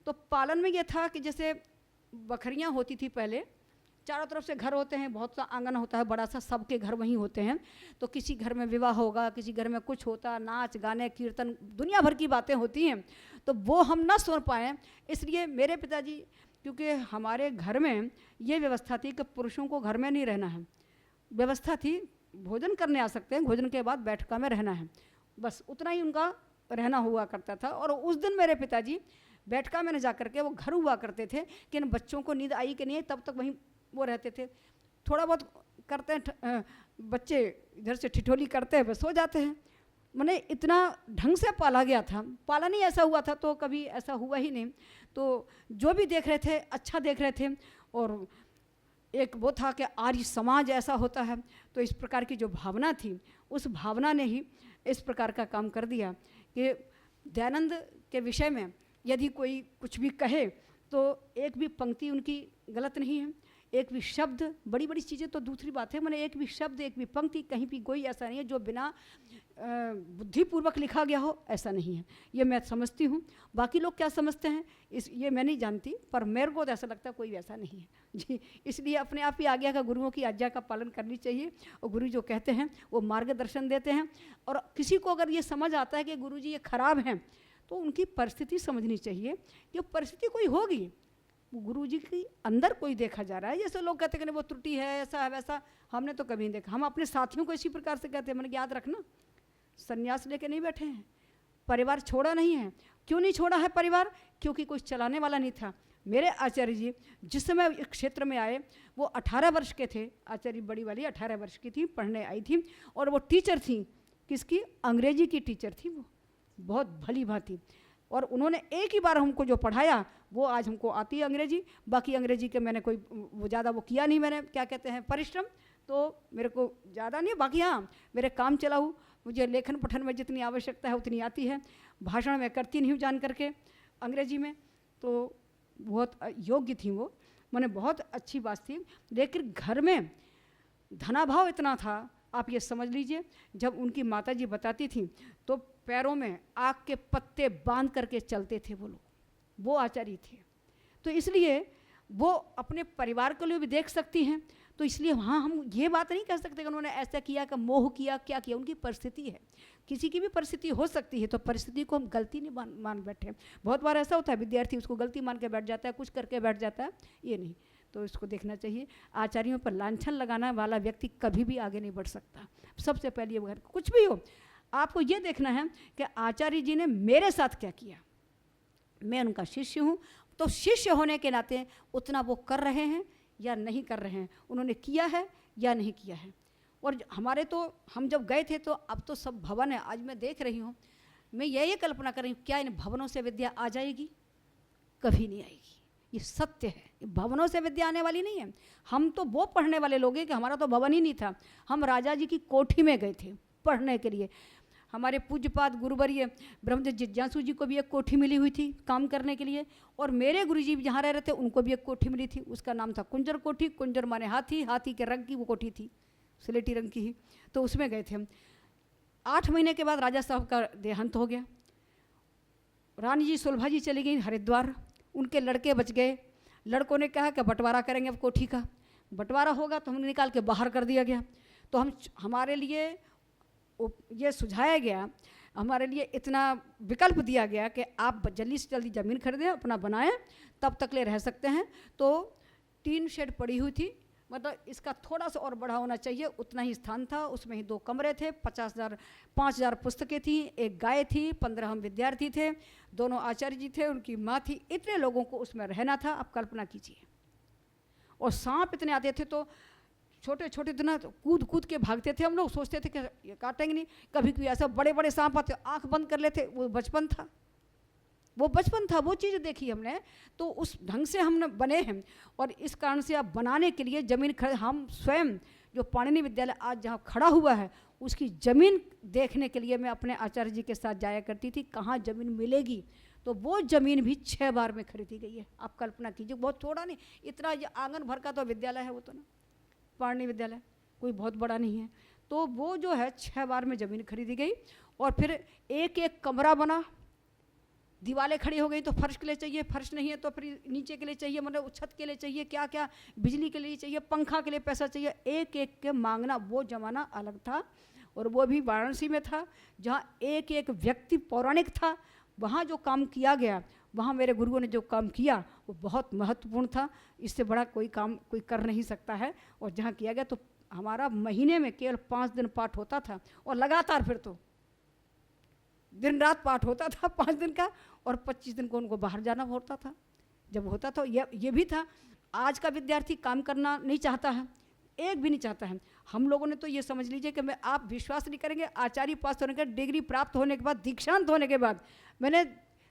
तो पालन में ये था कि जैसे बकरियाँ होती थी पहले, चारों तरफ से घर होते हैं, बहुत सा आंगन होता है बड़ा सा, सबके घर वहीं होते हैं। तो किसी घर में विवाह होगा, किसी घर में कुछ होता, नाच गाने कीर्तन दुनिया भर की बातें होती हैं, तो वो हम ना सुन पाएँ, इसलिए मेरे पिताजी, क्योंकि हमारे घर में ये व्यवस्था थी कि पुरुषों को घर में नहीं रहना है, व्यवस्था थी भोजन करने आ सकते हैं, भोजन के बाद बैठका में रहना है, बस उतना ही उनका रहना हुआ करता था। और उस दिन मेरे पिताजी बैठका में न जा करके वो घर हुआ करते थे कि इन बच्चों को नींद आई कि नहीं, तब तक वहीं वो रहते थे। थोड़ा बहुत करते हैं बच्चे, इधर से ठिठोली करते हैं, बस हो जाते हैं। मैंने इतना ढंग से पाला गया था, पालन ही ऐसा हुआ था, तो कभी ऐसा हुआ ही नहीं। तो जो भी देख रहे थे अच्छा देख रहे थे। और एक वो था कि आर्य समाज ऐसा होता है, तो इस प्रकार की जो भावना थी, उस भावना ने ही इस प्रकार का काम कर दिया कि दयानंद के विषय में यदि कोई कुछ भी कहे तो एक भी पंक्ति उनकी गलत नहीं है, एक भी शब्द, बड़ी बड़ी चीज़ें तो दूसरी बात है, मैंने एक भी शब्द एक भी पंक्ति कहीं भी कोई ऐसा नहीं है जो बिना बुद्धिपूर्वक लिखा गया हो, ऐसा नहीं है। ये मैं समझती हूँ, बाकी लोग क्या समझते हैं ये मैं नहीं जानती, पर मेरे को तो ऐसा लगता है कोई ऐसा नहीं है जी। इसलिए अपने आप ही आज्ञा का, गुरुओं की आज्ञा का पालन करनी चाहिए, और गुरु जो कहते हैं वो मार्गदर्शन देते हैं। और किसी को अगर ये समझ आता है कि गुरु जी ये खराब हैं, तो उनकी परिस्थिति समझनी चाहिए कि परिस्थिति कोई होगी, गुरु जी के अंदर कोई देखा जा रहा है। जैसे लोग कहते हैं कि वो त्रुटि है, ऐसा है वैसा, हमने तो कभी नहीं देखा। हम अपने साथियों को इसी प्रकार से कहते हैं, मैंने याद रखना, संन्यास लेके नहीं बैठे हैं, परिवार छोड़ा नहीं है। क्यों नहीं छोड़ा है परिवार? क्योंकि कोई चलाने वाला नहीं था। मेरे आचार्य जी जिस समय इस क्षेत्र में आए वो 18 वर्ष के थे, आचार्य बड़ी वाली 18 वर्ष की थी, पढ़ने आई थी, और वो टीचर थी, किसकी? अंग्रेजी की टीचर थी वो, बहुत भली भांति। और उन्होंने एक ही बार हमको जो पढ़ाया वो आज हमको आती है अंग्रेजी। बाकी अंग्रेजी के मैंने कोई वो ज़्यादा वो किया नहीं, मैंने क्या कहते हैं परिश्रम, तो मेरे को ज़्यादा नहीं। बाकी हाँ, मेरे काम चला हूँ, मुझे लेखन पठन में जितनी आवश्यकता है उतनी आती है। भाषण में करती नहीं हूँ जान करके अंग्रेजी में, तो बहुत योग्य थी वो, मैंने बहुत अच्छी बात थी। लेकिन घर में धनाभाव इतना था, आप ये समझ लीजिए, जब उनकी माताजी बताती थी तो पैरों में आग के पत्ते बांध करके चलते थे वो लोग, वो आचार्य थे। तो इसलिए वो अपने परिवार के लिए भी देख सकती हैं, तो इसलिए हाँ, हम ये बात नहीं कह सकते कि उन्होंने ऐसा किया कि मोह किया, क्या किया, उनकी परिस्थिति है, किसी की भी परिस्थिति हो सकती है, तो परिस्थिति को हम गलती नहीं मान बैठे। बहुत बार ऐसा होता है विद्यार्थी उसको गलती मान के बैठ जाता है, कुछ करके बैठ जाता है, ये नहीं, तो इसको देखना चाहिए। आचार्यों पर लांछन लगाना वाला व्यक्ति कभी भी आगे नहीं बढ़ सकता। सबसे पहले ये कुछ भी हो, आपको ये देखना है कि आचार्य जी ने मेरे साथ क्या किया। मैं उनका शिष्य हूँ, तो शिष्य होने के नाते उतना वो कर रहे हैं या नहीं कर रहे हैं, उन्होंने किया है या नहीं किया है। और हमारे तो हम जब गए थे तो अब तो सब भवन है, आज मैं देख रही हूँ, मैं यही कल्पना कर रही हूँ क्या इन भवनों से विद्या आ जाएगी? कभी नहीं आएगी, ये सत्य है। भवनों से विद्या आने वाली नहीं है। हम तो वो पढ़ने वाले लोग हैं कि हमारा तो भवन ही नहीं था, हम राजा जी की कोठी में गए थे पढ़ने के लिए। हमारे पूज्यपाद गुरुवर्य ब्रह्मदेव जिज्ञासु जी को भी एक कोठी मिली हुई थी काम करने के लिए, और मेरे गुरुजी जहाँ रह रहे थे उनको भी एक कोठी मिली थी, उसका नाम था कुंजर कोठी। कुंजर माने हाथी, हाथी के रंग की वो कोठी थी, स्लेटी रंग की ही। तो उसमें गए थे हम। 8 महीने के बाद राजा साहब का देहांत हो गया। रानी जी सुलभा जी चली गई हरिद्वार, उनके लड़के बच गए। लड़कों ने कहा कि बंटवारा करेंगे अब कोठी का, बंटवारा होगा तो हमें निकाल के बाहर कर दिया गया। तो हमारे लिए ये सुझाया गया, हमारे लिए इतना विकल्प दिया गया कि आप जल्दी से जल्दी ज़मीन खरीदें, अपना बनाएं, तब तक ले रह सकते हैं। तो 3 शेड पड़ी हुई थी, मतलब इसका थोड़ा सा और बड़ा होना चाहिए, उतना ही स्थान था। उसमें ही 2 कमरे थे, 5,000 पुस्तकें थी, 1 गाय थी, 15 हम विद्यार्थी थे, दोनों आचार्य जी थे, उनकी माँ थी। इतने लोगों को उसमें रहना था, आप कल्पना कीजिए। और सांप इतने आते थे तो छोटे छोटे इतना तो कूद कूद के भागते थे हम लोग, सोचते थे कि ये काटेंगे नहीं। कभी कोई ऐसा बड़े बड़े सांप आते, आँख बंद कर लेते। वो बचपन था, वो चीज़ देखी हमने, तो उस ढंग से हम बने हैं। और इस कारण से आप बनाने के लिए ज़मीन हम स्वयं जो पाणिनि विद्यालय आज जहाँ खड़ा हुआ है, उसकी ज़मीन देखने के लिए मैं अपने आचार्य जी के साथ जाया करती थी, कहाँ ज़मीन मिलेगी। तो वो ज़मीन भी 6 बार में खरीदी गई है। आप कल्पना कीजिए, बहुत छोटा नहीं, इतना ये आंगन भर का तो विद्यालय है वो, तो ना पाणिनि विद्यालय कोई बहुत बड़ा नहीं है। तो वो जो है 6 बार में ज़मीन खरीदी गई। और फिर एक एक कमरा बना, दीवारें खड़ी हो गई तो फर्श के लिए चाहिए, फर्श नहीं है तो फिर नीचे के लिए चाहिए, मतलब छत के लिए चाहिए, क्या क्या बिजली के लिए चाहिए, पंखा के लिए पैसा चाहिए, एक एक के मांगना। वो ज़माना अलग था, और वो भी वाराणसी में था, जहाँ एक एक व्यक्ति पौराणिक था। वहाँ जो काम किया गया, वहाँ मेरे गुरुओं ने जो काम किया वो बहुत महत्वपूर्ण था। इससे बड़ा कोई काम कोई कर नहीं सकता है। और जहाँ किया गया तो हमारा महीने में केवल 5 दिन पाठ होता था, और लगातार फिर तो दिन रात पाठ होता था 5 दिन का, और 25 दिन को उनको बाहर जाना होता था। जब होता था ये भी था, आज का विद्यार्थी काम करना नहीं चाहता है, एक भी नहीं चाहता है। हम लोगों ने तो ये समझ लीजिए कि आप विश्वास नहीं करेंगे, आचार्य पास होने के, डिग्री प्राप्त होने के बाद, दीक्षांत होने के बाद, मैंने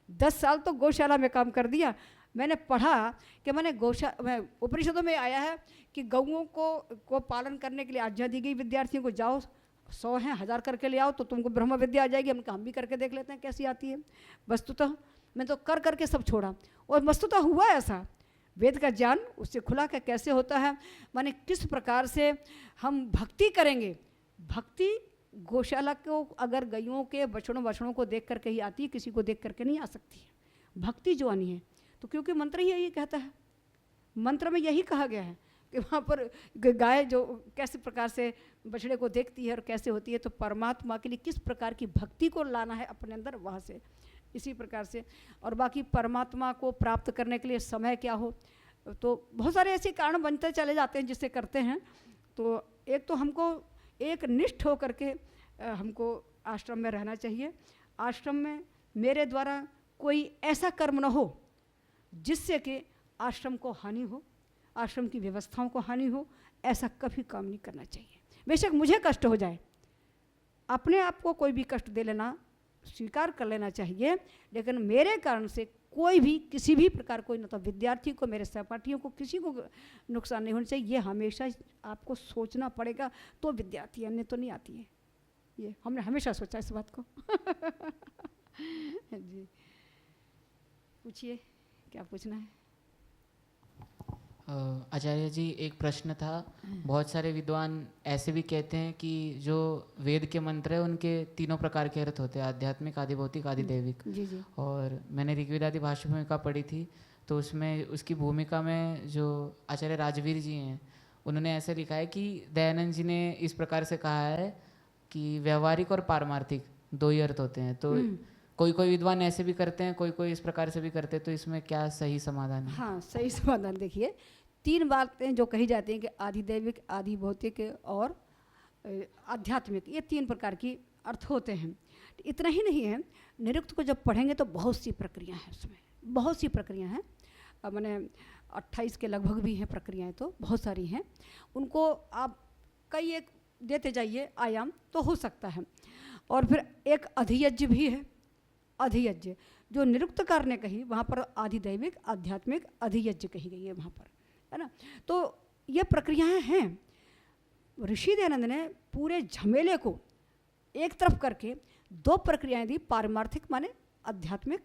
10 साल तो गौशाला में काम कर दिया। मैंने पढ़ा कि मैं उपनिषदों में आया है कि गऊओं को पालन करने के लिए आज्ञा दी गई विद्यार्थियों को, जाओ 100 हैं 1000 करके ले आओ तो तुमको ब्रह्म विद्या आ जाएगी। हम भी करके देख लेते हैं कैसी आती है। वस्तुतः मैं तो कर करके सब छोड़ा, और वस्तुतः हुआ ऐसा। वेद का ज्ञान उससे खुला कि कैसे होता है, माने किस प्रकार से हम भक्ति करेंगे। भक्ति गौशाला को अगर गायों के बछड़ों को देख करके ही आती है, किसी को देख करके नहीं आ सकती है भक्ति जो आनी है। तो क्योंकि मंत्र ही यही कहता है, मंत्र में यही कहा गया है कि वहाँ पर गाय जो कैसे प्रकार से बछड़े को देखती है और कैसे होती है, तो परमात्मा के लिए किस प्रकार की भक्ति को लाना है अपने अंदर, वहाँ से इसी प्रकार से। और बाकी परमात्मा को प्राप्त करने के लिए समय क्या हो, तो बहुत सारे ऐसे कारण बनते चले जाते हैं जिससे करते हैं। तो एक तो हमको एक निष्ठ हो करके हमको आश्रम में रहना चाहिए। आश्रम में मेरे द्वारा कोई ऐसा कर्म न हो जिससे कि आश्रम को हानि हो, आश्रम की व्यवस्थाओं को हानि हो, ऐसा कभी काम नहीं करना चाहिए। बेशक मुझे कष्ट हो जाए, अपने आप को कोई भी कष्ट दे लेना स्वीकार कर लेना चाहिए, लेकिन मेरे कारण से कोई भी किसी भी प्रकार कोई, न तो विद्यार्थी को, मेरे सहपाठियों को, किसी को नुकसान नहीं होना चाहिए। ये हमेशा आपको सोचना पड़ेगा, तो विद्यार्थी, अन्य तो नहीं आती है। ये हमने हमेशा सोचा इस बात को। जी पूछिए, क्या पूछना है?
आचार्य जी, एक प्रश्न था। बहुत सारे विद्वान ऐसे भी कहते हैं कि जो वेद के मंत्र है उनके 3 प्रकार के अर्थ होते हैं, आध्यात्मिक, आदि भौतिक, आदि दैविक।
जी जी।
और मैंने ऋग्वेदादि भाष्य भूमिका पढ़ी थी, तो उसमें उसकी भूमिका में जो आचार्य राजवीर जी हैं उन्होंने ऐसे लिखा है कि दयानंद जी ने इस प्रकार से कहा है कि व्यवहारिक और पारमार्थिक 2 ही अर्थ होते हैं। तो कोई विद्वान ऐसे भी करते हैं, कोई इस प्रकार से भी करते हैं, तो इसमें क्या सही समाधान है?
हाँ, सही समाधान देखिए, 3 बातें जो कही जाती हैं कि आदि दैविक, आदि भौतिक और आध्यात्मिक, ये 3 प्रकार की अर्थ होते हैं। इतना ही नहीं है, निरुक्त को जब पढ़ेंगे तो बहुत सी प्रक्रिया हैं उसमें, बहुत सी प्रक्रिया हैं। मैंने 28 के लगभग भी हैं प्रक्रियाएं, तो बहुत सारी हैं। उनको आप कई एक देते जाइए आयाम तो हो सकता है। और फिर एक अधियज्ञ भी है। अधियज्ञ जो निरुक्तकार ने कही, वहाँ पर आधिदैविक आध्यात्मिक अधियज्ञ कही गई है वहाँ पर, है ना। तो ये प्रक्रियाएं हैं। ऋषि दयानंद ने पूरे झमेले को एक तरफ करके 2 प्रक्रियाएं दी, पारमार्थिक माने आध्यात्मिक,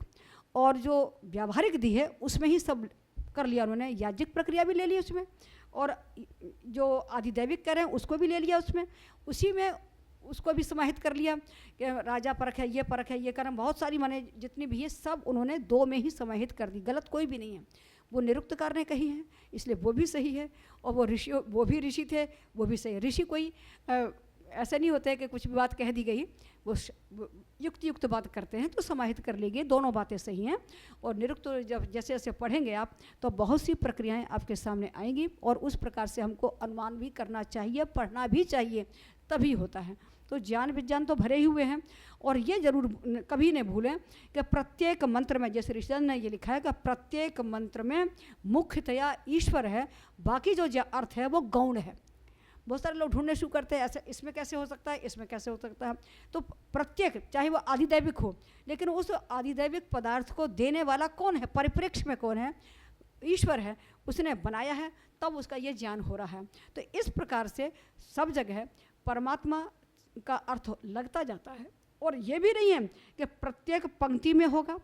और जो व्यावहारिक दी है उसमें ही सब कर लिया उन्होंने। याज्ञिक प्रक्रिया भी ले ली उसमें, और जो आधिदैविक कह रहे हैं उसको भी ले लिया उसमें, उसी में उसको भी समाहित कर लिया कि राजा परख है, ये परख है, ये कर्म, बहुत सारी माने जितनी भी है सब उन्होंने 2 में ही समाहित कर दी। गलत कोई भी नहीं है। वो निरुक्तकार ने कही है इसलिए वो भी सही है, और वो भी ऋषि थे, वो भी सही है। ऋषि कोई ऐसा नहीं होता है कि कुछ भी बात कह दी गई, वो युक्त बात करते हैं तो समाहित कर ली गई। दोनों बातें सही हैं। और निरुक्त जब जैसे जैसे पढ़ेंगे आप तो बहुत सी प्रक्रियाएं आपके सामने आएंगी, और उस प्रकार से हमको अनुमान भी करना चाहिए, पढ़ना भी चाहिए, तभी होता है। तो ज्ञान विज्ञान तो भरे ही हुए हैं। और ये जरूर कभी नहीं भूलें कि प्रत्येक मंत्र में, जैसे ऋषिदान ने ये लिखा है कि प्रत्येक मंत्र में मुख्यतया ईश्वर है, बाकी जो अर्थ है वो गौण है। बहुत सारे लोग ढूंढने शुरू करते हैं ऐसे, इसमें कैसे हो सकता है, इसमें कैसे हो सकता है। तो प्रत्येक, चाहे वो आधिदैविक हो, लेकिन उस आधिदैविक पदार्थ को देने वाला कौन है, परिप्रेक्ष्य में कौन है, ईश्वर है, उसने बनाया है, तब उसका ये ज्ञान हो रहा है। तो इस प्रकार से सब जगह परमात्मा का अर्थ लगता जाता है। और ये भी नहीं है कि प्रत्येक पंक्ति में होगा।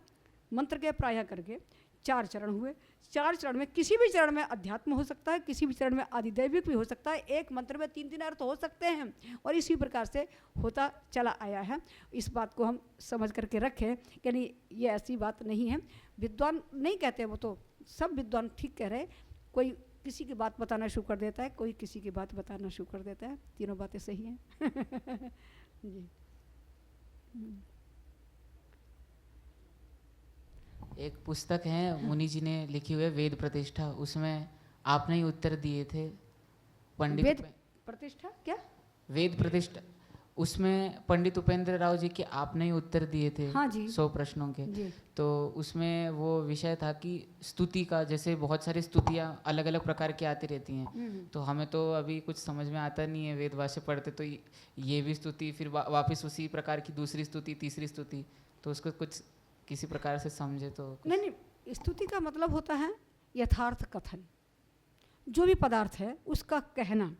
मंत्र के प्रायः करके 4 चरण हुए, 4 चरण में किसी भी चरण में अध्यात्म हो सकता है, किसी भी चरण में आधिदैविक भी हो सकता है, एक मंत्र में 3-3 अर्थ हो सकते हैं, और इसी प्रकार से होता चला आया है। इस बात को हम समझ करके रखें कि नहीं, ये ऐसी बात नहीं है। विद्वान नहीं कहते, वो तो सब विद्वान ठीक कह रहे हैं। कोई किसी की बात बताना शुरू कर देता है, कोई किसी की बात बताना शुरू कर देता है, तीनों बातें सही हैं। जी।
एक पुस्तक है मुनि जी ने लिखी हुई है, वेद प्रतिष्ठा, उसमें आपने ही उत्तर दिए थे पंडित।
वेद प्रतिष्ठा क्या?
वेद प्रतिष्ठा, उसमें पंडित उपेंद्र राव जी के आपने ही उत्तर दिए थे।
हाँ जी।
100 प्रश्नों के
जी।
तो उसमें वो विषय था कि स्तुति का, जैसे बहुत सारी स्तुतियाँ अलग अलग प्रकार की आती रहती हैं, तो हमें तो अभी कुछ समझ में आता नहीं है, वेद भाष्य पढ़ते तो ये भी स्तुति, फिर वापस उसी प्रकार की दूसरी स्तुति, तीसरी स्तुति, तो उसको कुछ किसी प्रकार से समझे तो।
नहीं, स्तुति का मतलब होता है यथार्थ कथन, जो भी पदार्थ है उसका कहना।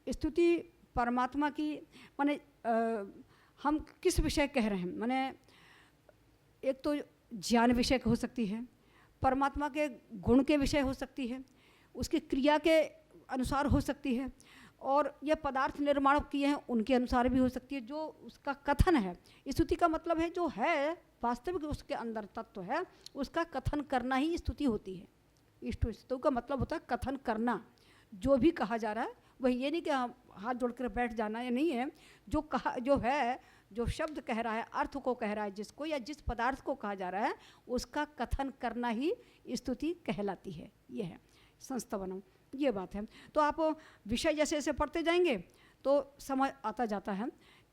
स्तुति परमात्मा की माने हम किस विषय कह रहे हैं, माने एक तो ज्ञान विषय हो सकती है, परमात्मा के गुण के विषय हो सकती है, उसकी क्रिया के अनुसार हो सकती है, और ये पदार्थ निर्माण किए हैं उनके अनुसार भी हो सकती है। जो उसका कथन है, स्तुति का मतलब है जो है वास्तविक उसके अंदर तत्व है उसका कथन करना ही स्तुति होती है। स्तुति का मतलब होता है कथन करना, जो भी कहा जा रहा है वही। ये नहीं कि हाथ जोड़कर बैठ जाना, या नहीं है, जो कहा, जो है, जो शब्द कह रहा है, अर्थ को कह रहा है जिसको, या जिस पदार्थ को कहा जा रहा है उसका कथन करना ही स्तुति कहलाती है। ये है संस्तवनम, ये बात है। तो आप विषय जैसे जैसे पढ़ते जाएंगे तो समझ आता जाता है,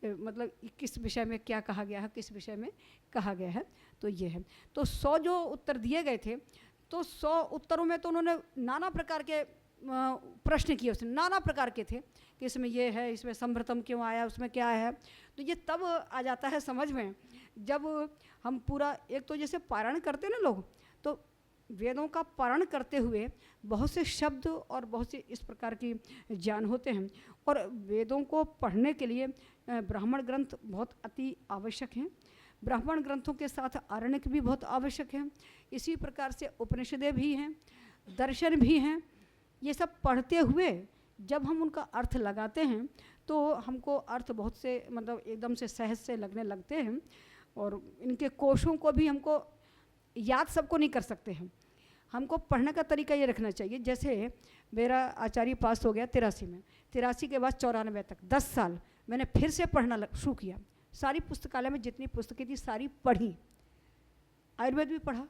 मतलब किस विषय में क्या कहा गया है, किस विषय में कहा गया है। तो ये है। तो 100 जो उत्तर दिए गए थे, तो 100 उत्तरों में तो उन्होंने नाना प्रकार के प्रश्न किए, उसने नाना प्रकार के थे कि इसमें ये है, इसमें संभ्रतम क्यों आया, उसमें क्या है। तो ये तब आ जाता है समझ में जब हम पूरा, एक तो जैसे पारायण करते हैं ना लोग, तो वेदों का पारायण करते हुए बहुत से शब्द और बहुत से इस प्रकार की ज्ञान होते हैं। और वेदों को पढ़ने के लिए ब्राह्मण ग्रंथ बहुत अति आवश्यक हैं। ब्राह्मण ग्रंथों के साथ आरण्यक भी बहुत आवश्यक हैं। इसी प्रकार से उपनिषदें भी हैं, दर्शन भी हैं। ये सब पढ़ते हुए जब हम उनका अर्थ लगाते हैं तो हमको अर्थ बहुत से मतलब एकदम से सहज से लगने लगते हैं। और इनके कोशों को भी हमको याद सबको नहीं कर सकते हैं। हमको पढ़ने का तरीका ये रखना चाहिए। जैसे मेरा आचार्य पास हो गया 83 में, 83 के बाद 94 तक 10 साल मैंने फिर से पढ़ना शुरू किया। सारी पुस्तकालय में जितनी पुस्तकें थी सारी पढ़ी, आयुर्वेद भी पढ़ा,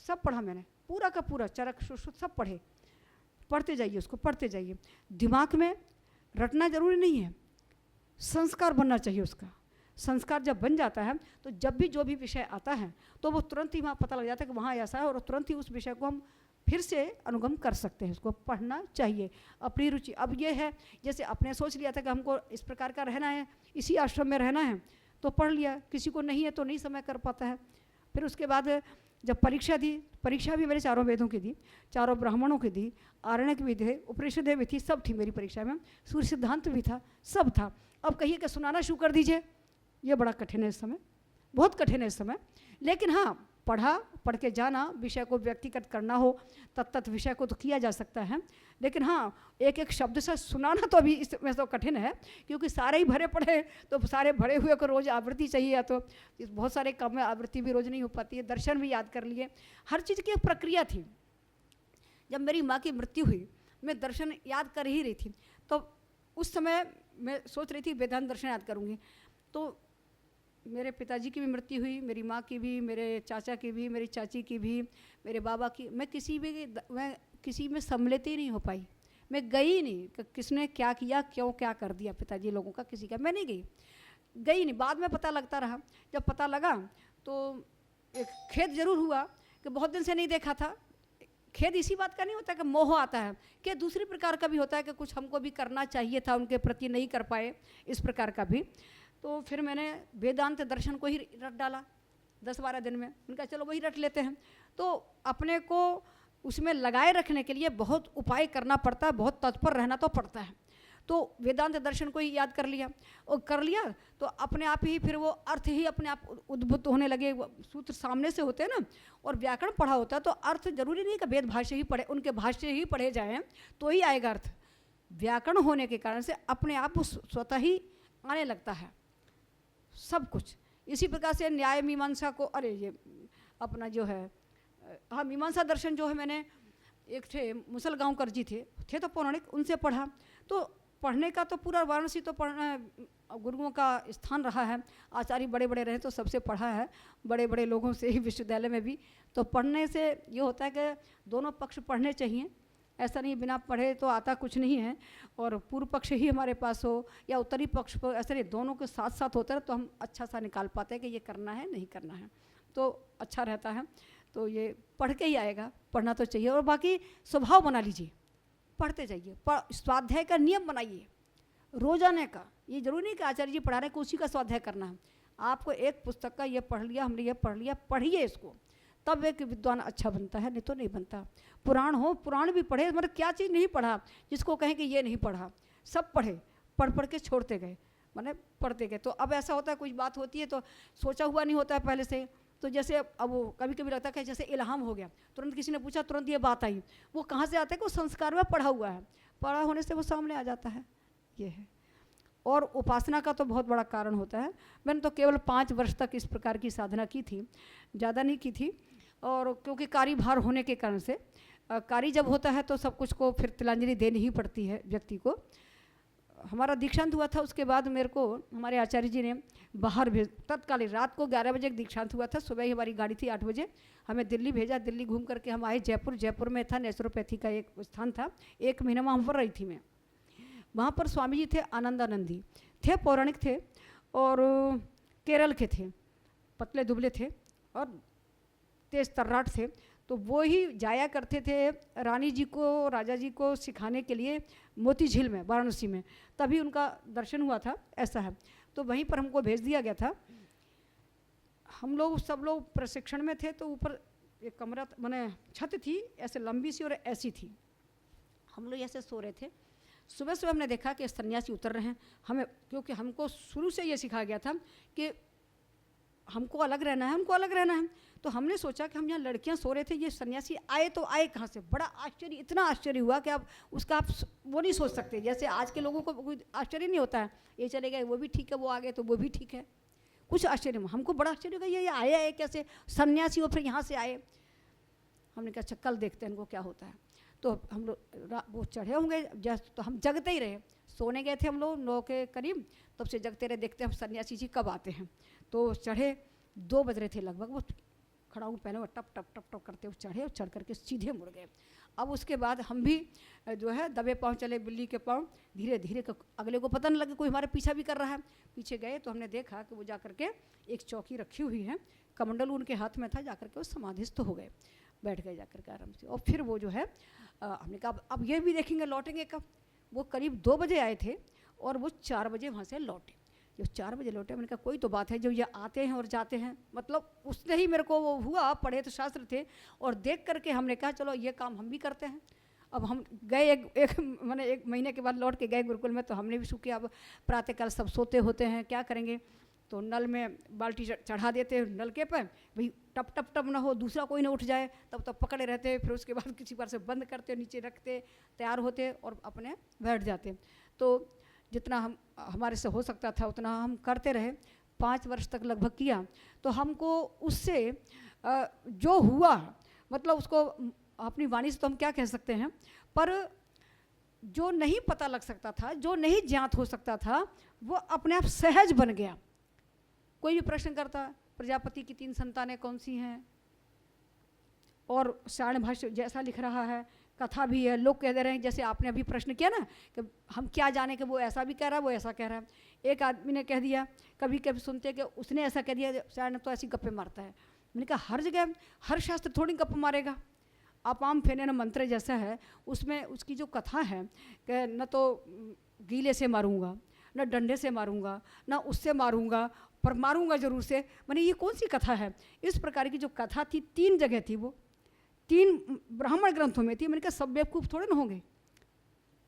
सब पढ़ा मैंने, पूरा का पूरा चरक सुश्रुत सब पढ़े। पढ़ते जाइए, उसको पढ़ते जाइए। दिमाग में रटना जरूरी नहीं है, संस्कार बनना चाहिए उसका। संस्कार जब बन जाता है तो जब भी जो भी विषय आता है तो वो तुरंत ही वहाँ पता लग जाता है कि वहाँ ऐसा है, और तुरंत ही उस विषय को हम फिर से अनुगम कर सकते हैं। उसको पढ़ना चाहिए अपनी रुचि। अब ये है जैसे आपने सोच लिया था कि हमको इस प्रकार का रहना है, इसी आश्रम में रहना है, तो पढ़ लिया, किसी को नहीं है तो नहीं समय कर पाता है। फिर उसके बाद जब परीक्षा दी, परीक्षा भी मेरे चारों वेदों की दी, चारों ब्राह्मणों की दी, आरण्यक भी थे, उपनिषदें भी थी, सब थी मेरी परीक्षा में, सूर्य सिद्धांत भी था, सब था। अब कहिए कि सुनाना शुरू कर दीजिए, ये बड़ा कठिन है इस समय, बहुत कठिन है इस समय। लेकिन हाँ, पढ़ के जाना, विषय को व्यक्तिगत करना हो तत्त विषय को तो किया जा सकता है, लेकिन हाँ एक एक शब्द से सुनाना तो अभी इसमें तो कठिन है, क्योंकि सारे ही भरे पढ़े तो सारे भरे हुए को रोज़ आवृत्ति चाहिए, या तो बहुत सारे काम में आवृत्ति भी रोज़ नहीं हो पाती है, दर्शन भी याद कर लिए, हर चीज़ की एक प्रक्रिया थी। जब मेरी माँ की मृत्यु हुई, मैं दर्शन याद कर ही रही थी, तो उस समय मैं सोच रही थी वेदांत दर्शन याद करूँगी। तो मेरे पिताजी की भी मृत्यु हुई, मेरी माँ की भी, मेरे चाचा की भी, मेरी चाची की भी, मेरे बाबा की, मैं किसी में सम्मिलित ही नहीं हो पाई, मैं गई नहीं कि किसने क्या किया, क्यों क्या कर दिया पिताजी लोगों का, किसी का मैं नहीं गई नहीं। बाद में पता लगता रहा, जब पता लगा तो एक खेद जरूर हुआ कि बहुत दिन से नहीं देखा था। खेद इसी बात का नहीं होता कि मोह आता है, कि दूसरी प्रकार का भी होता है कि कुछ हमको भी करना चाहिए था, उनके प्रति नहीं कर पाए, इस प्रकार का भी। तो फिर मैंने वेदांत दर्शन को ही रट डाला 10-12 दिन में, उनका चलो वही रट लेते हैं। तो अपने को उसमें लगाए रखने के लिए बहुत उपाय करना पड़ता है, बहुत तत्पर रहना तो पड़ता है। तो वेदांत दर्शन को ही याद कर लिया, और कर लिया तो अपने आप ही फिर वो अर्थ ही अपने आप उद्भुत होने लगे। सूत्र सामने से होते हैं ना, और व्याकरण पढ़ा होता है तो अर्थ जरूरी नहीं कि वेद भाष्य ही पढ़े, उनके भाष्य ही पढ़े जाएँ तो ही आएगा अर्थ। व्याकरण होने के कारण से अपने आप स्वतः ही आने लगता है सब कुछ। इसी प्रकार से न्याय मीमांसा को, अरे ये अपना जो है, हाँ मीमांसा दर्शन जो है, मैंने एक थे मुसलगांवकर जी थे तो पौराणिक, उनसे पढ़ा। तो पढ़ने का तो पूरा वाराणसी तो पढ़ना गुरुओं का स्थान रहा है, आचार्य बड़े बड़े रहे तो सबसे पढ़ा है, बड़े बड़े लोगों से ही विश्वविद्यालय में भी। तो पढ़ने से ये होता है कि दोनों पक्ष पढ़ने चाहिए, ऐसा नहीं बिना पढ़े तो आता कुछ नहीं है, और पूर्व पक्ष ही हमारे पास हो या उत्तरी पक्ष पर, ऐसा नहीं, दोनों के साथ साथ होता है तो हम अच्छा सा निकाल पाते हैं कि ये करना है नहीं करना है, तो अच्छा रहता है। तो ये पढ़ के ही आएगा, पढ़ना तो चाहिए। और बाकी स्वभाव बना लीजिए, पढ़ते जाइए, स्वाध्याय का नियम बनाइए रोजाने का। ये जरूरी नहीं कि आचार्य जी पढ़ा रहे हैं उसी का स्वाध्याय करना है, आपको एक पुस्तक का ये पढ़ लिया, हमने ये पढ़ लिया, पढ़िए इसको, तब एक विद्वान अच्छा बनता है, नहीं तो नहीं बनता। पुराण हो, पुराण भी पढ़े, मतलब क्या चीज़ नहीं पढ़ा जिसको कहें कि ये नहीं पढ़ा, सब पढ़े, पढ़ के छोड़ते गए, मैंने पढ़ते गए। तो अब ऐसा होता है, कोई बात होती है तो सोचा हुआ नहीं होता है पहले से, तो जैसे अब वो कभी कभी लगता है कि जैसे इल्हाम हो गया, तुरंत किसी ने पूछा, तुरंत ये बात आई, वो कहाँ से आता है कि वो संस्कार में पढ़ा हुआ है, पढ़ा होने से वो सामने आ जाता है, ये है। और उपासना का तो बहुत बड़ा कारण होता है। मैंने तो केवल 5 वर्ष तक इस प्रकार की साधना की थी, ज़्यादा नहीं की थी, और क्योंकि कार्य भार होने के कारण से, कार्य जब होता है तो सब कुछ को फिर तिलांजलि देनी ही पड़ती है व्यक्ति को। हमारा दीक्षांत हुआ था, उसके बाद मेरे को हमारे आचार्य जी ने बाहर भेज, तत्कालीन रात को 11 बजे दीक्षांत हुआ था, सुबह ही हमारी गाड़ी थी 8 बजे, हमें दिल्ली भेजा। दिल्ली घूम करके हम आए जयपुर। जयपुर में था नेचुरोपैथी का एक स्थान था, 1 महीना वहाँ पर रही थी मैं। वहाँ पर स्वामी जी थे आनंदानंदी, थे पौराणिक थे, और केरल के थे, पतले दुबले थे और तेज तर्राट थे। तो वो ही जाया करते थे रानी जी को, राजा जी को सिखाने के लिए मोती झील में, वाराणसी में, तभी उनका दर्शन हुआ था, ऐसा है। तो वहीं पर हमको भेज दिया गया था। हम लोग सब लोग प्रशिक्षण में थे, तो ऊपर एक कमरा माने छत थी, ऐसे लंबी सी और ऐसी थी, हम लोग ऐसे सो रहे थे। सुबह सुबह हमने देखा कि सन्यासी उतर रहे हैं, हमें, क्योंकि हमको शुरू से ये सिखाया गया था कि हमको अलग रहना है, हमको अलग रहना है। तो हमने सोचा कि हम यहाँ लड़कियाँ सो रहे थे, ये सन्यासी आए तो आए कहाँ से। बड़ा आश्चर्य, इतना आश्चर्य हुआ कि आप उसका आप वो नहीं सोच सकते, जैसे आज के लोगों को कोई आश्चर्य नहीं होता है, ये चले गए वो भी ठीक है, वो आ गए तो वो भी ठीक है, कुछ आश्चर्य। हमको बड़ा आश्चर्य होगा, ये आया है कैसे, सन्यासी हो फिर यहाँ से आए। हमने कहा अच्छा कल देखते हैं इनको क्या होता है। तो हम लोग वो चढ़े होंगे, तो हम जगते ही रहे, सोने गए थे हम लोग 9 के करीब, तब से जगते रहे, देखते हम सन्यासी जी कब आते हैं। तो चढ़े, 2 बज रहे थे लगभग, वो खड़ा हूँ पहले, वो टप टप टप टप करते हुए चढ़े, और चढ़ करके सीधे मुड़ गए। अब उसके बाद हम भी जो है दबे पाँव चले, बिल्ली के पाँव, धीरे धीरे अगले को पता नहीं लगे कोई हमारे पीछा भी कर रहा है। पीछे गए तो हमने देखा कि वो जा करके एक चौकी रखी हुई है, कमंडल उनके हाथ में था, जा करके वो समाधिस्थ हो गए, बैठ गए जा करके आराम से। और फिर वो जो है हमने कहा अब ये भी देखेंगे लौटेंगे कब। वो करीब 2 बजे आए थे और वो 4 बजे वहाँ से लौटे। जो 4 बजे लौटे, मैंने कहा कोई तो बात है, जो ये आते हैं और जाते हैं, मतलब उसने ही मेरे को वो हुआ, पढ़े तो शास्त्र थे और देख करके हमने कहा चलो ये काम हम भी करते हैं। अब हम गए मैंने 1 महीने के बाद लौट के गए गुरुकुल में, तो हमने भी सूखे। अब प्रातःकाल सब सोते होते हैं, क्या करेंगे, तो नल में बाल्टी चढ़ा देते नलके पर, भाई टप टप टप ना हो, दूसरा कोई ना उठ जाए, तब पकड़े रहते। फिर उसके बाद किसी बार से बंद करते, नीचे रखते, तैयार होते और अपने बैठ जाते। तो जितना हमारे से हो सकता था उतना हम करते रहे। 5 वर्ष तक लगभग किया। तो हमको उससे जो हुआ, मतलब उसको अपनी वाणी से तो हम क्या कह सकते हैं, पर जो नहीं पता लग सकता था, जो नहीं ज्ञात हो सकता था, वो अपने आप सहज बन गया। कोई भी प्रश्न करता, प्रजापति की 3 संतानें कौन सी हैं, और सारण भाष्य जैसा लिख रहा है, कथा भी है, लोग कह दे रहे हैं, जैसे आपने अभी प्रश्न किया ना कि हम क्या जाने कि वो ऐसा भी कह रहा है, वो ऐसा कह रहा है। एक आदमी ने कह दिया, कभी कभी सुनते कि उसने ऐसा कह दिया, सारण तो ऐसी गप्पे मारता है। मैंने कहा हर जगह हर शास्त्र थोड़ी गप्प मारेगा। आप आम फेने न मंत्र जैसा है, उसमें उसकी जो कथा है कि न तो गीले से मारूंगा, न डंडे से मारूंगा, न उससे मारूंगा, पर मारूंगा जरूर से। मैंने ये कौन सी कथा है। इस प्रकार की जो कथा थी 3 जगह थी, वो 3 ब्राह्मण ग्रंथों में थी। मैंने कहा सब बेवकूफ़ थोड़े ना होंगे।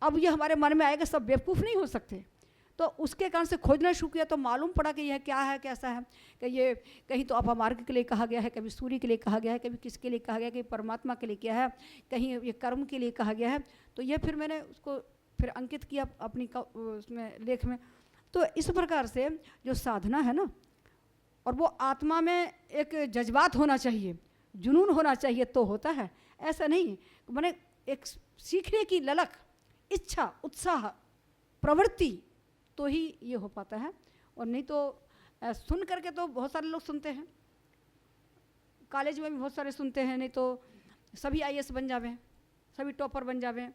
अब ये हमारे मन में आएगा सब बेवकूफ़ नहीं हो सकते। तो उसके कारण से खोजना शुरू किया, तो मालूम पड़ा कि यह क्या है, कैसा है, कि ये कहीं तो अपमार्ग के लिए कहा गया है, कभी सूर्य के लिए कहा गया है, कभी किसके लिए कहा गया है, कहीं परमात्मा के लिए क्या है, कहीं ये कर्म के लिए कहा गया है। तो ये फिर मैंने उसको फिर अंकित किया अपनी उसमें लेख में। तो इस प्रकार से जो साधना है ना, और वो आत्मा में एक जज्बात होना चाहिए, जुनून होना चाहिए तो होता है। ऐसा नहीं, मैंने एक सीखने की ललक, इच्छा, उत्साह, प्रवृत्ति, तो ही ये हो पाता है। और नहीं तो सुन करके तो बहुत सारे लोग सुनते हैं, कॉलेज में भी बहुत सारे सुनते हैं, नहीं तो सभी IAS बन जावे, सभी टॉपर बन जावे,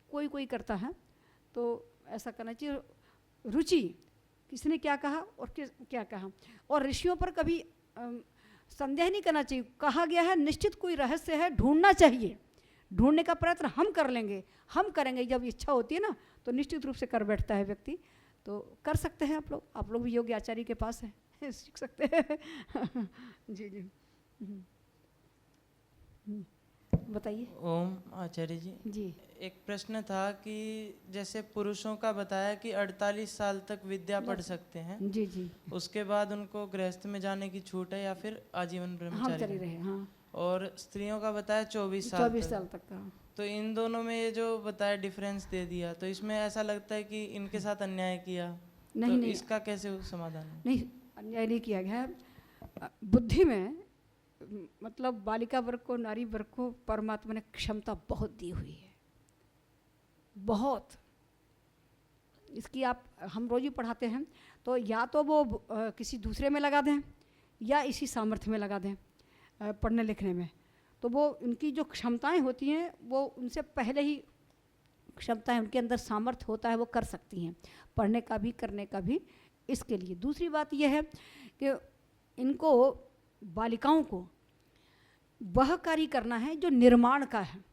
कोई कोई करता है। तो ऐसा करना चाहिए। रुचि, किसने क्या कहा और क्या कहा, और ऋषियों पर कभी संदेह नहीं करना चाहिए। कहा गया है, निश्चित कोई रहस्य है, ढूंढना चाहिए। ढूंढने का प्रयत्न हम कर लेंगे, हम करेंगे। जब इच्छा होती है ना, तो निश्चित रूप से कर बैठता है व्यक्ति। तो कर सकते हैं आप लोग भी योग्य आचार्य के पास है, सीख सकते हैं। जी जी बताइए।
ओम आचार्य जी, एक प्रश्न था कि जैसे पुरुषों का बताया कि 48 साल तक विद्या पढ़ सकते हैं,
जी जी,
उसके बाद उनको गृहस्थ में जाने की छूट है या फिर आजीवन ब्रह्मचारी
रहे। हाँ।
और स्त्रियों का बताया 24 साल तक का। तो इन दोनों में ये जो बताया डिफरेंस दे दिया, तो इसमें ऐसा लगता है कि इनके साथ अन्याय किया।
नहीं,
तो
नहीं,
इसका कैसे समाधान है?
नहीं, अन्याय नहीं किया गया है। बुद्धि में मतलब बालिका वर्ग को, नारी वर्ग को परमात्मा ने क्षमता बहुत दी हुई है, बहुत। इसकी हम रोज ही पढ़ाते हैं, तो या तो वो किसी दूसरे में लगा दें या इसी सामर्थ्य में लगा दें पढ़ने लिखने में। तो वो उनकी जो क्षमताएं होती हैं, वो उनसे पहले ही क्षमताएं, उनके अंदर सामर्थ्य होता है, वो कर सकती हैं, पढ़ने का भी, करने का भी। इसके लिए दूसरी बात यह है कि इनको, बालिकाओं को वह कार्य करना है जो निर्माण का है,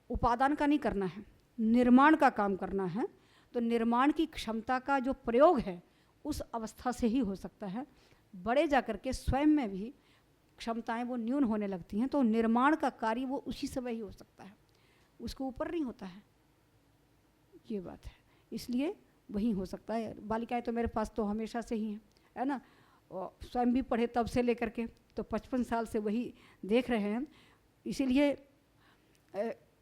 उपादान का नहीं करना है, निर्माण का काम करना है। तो निर्माण की क्षमता का जो प्रयोग है उस अवस्था से ही हो सकता है। बड़े जाकर के स्वयं में भी क्षमताएं वो न्यून होने लगती हैं, तो निर्माण का कार्य वो उसी समय ही हो सकता है, उसके ऊपर नहीं होता है। ये बात है, इसलिए वही हो सकता है। बालिकाएं तो मेरे पास तो हमेशा से ही हैं, है ना, और स्वयं भी पढ़े तब से लेकर के, तो 55 साल से वही देख रहे हैं। इसीलिए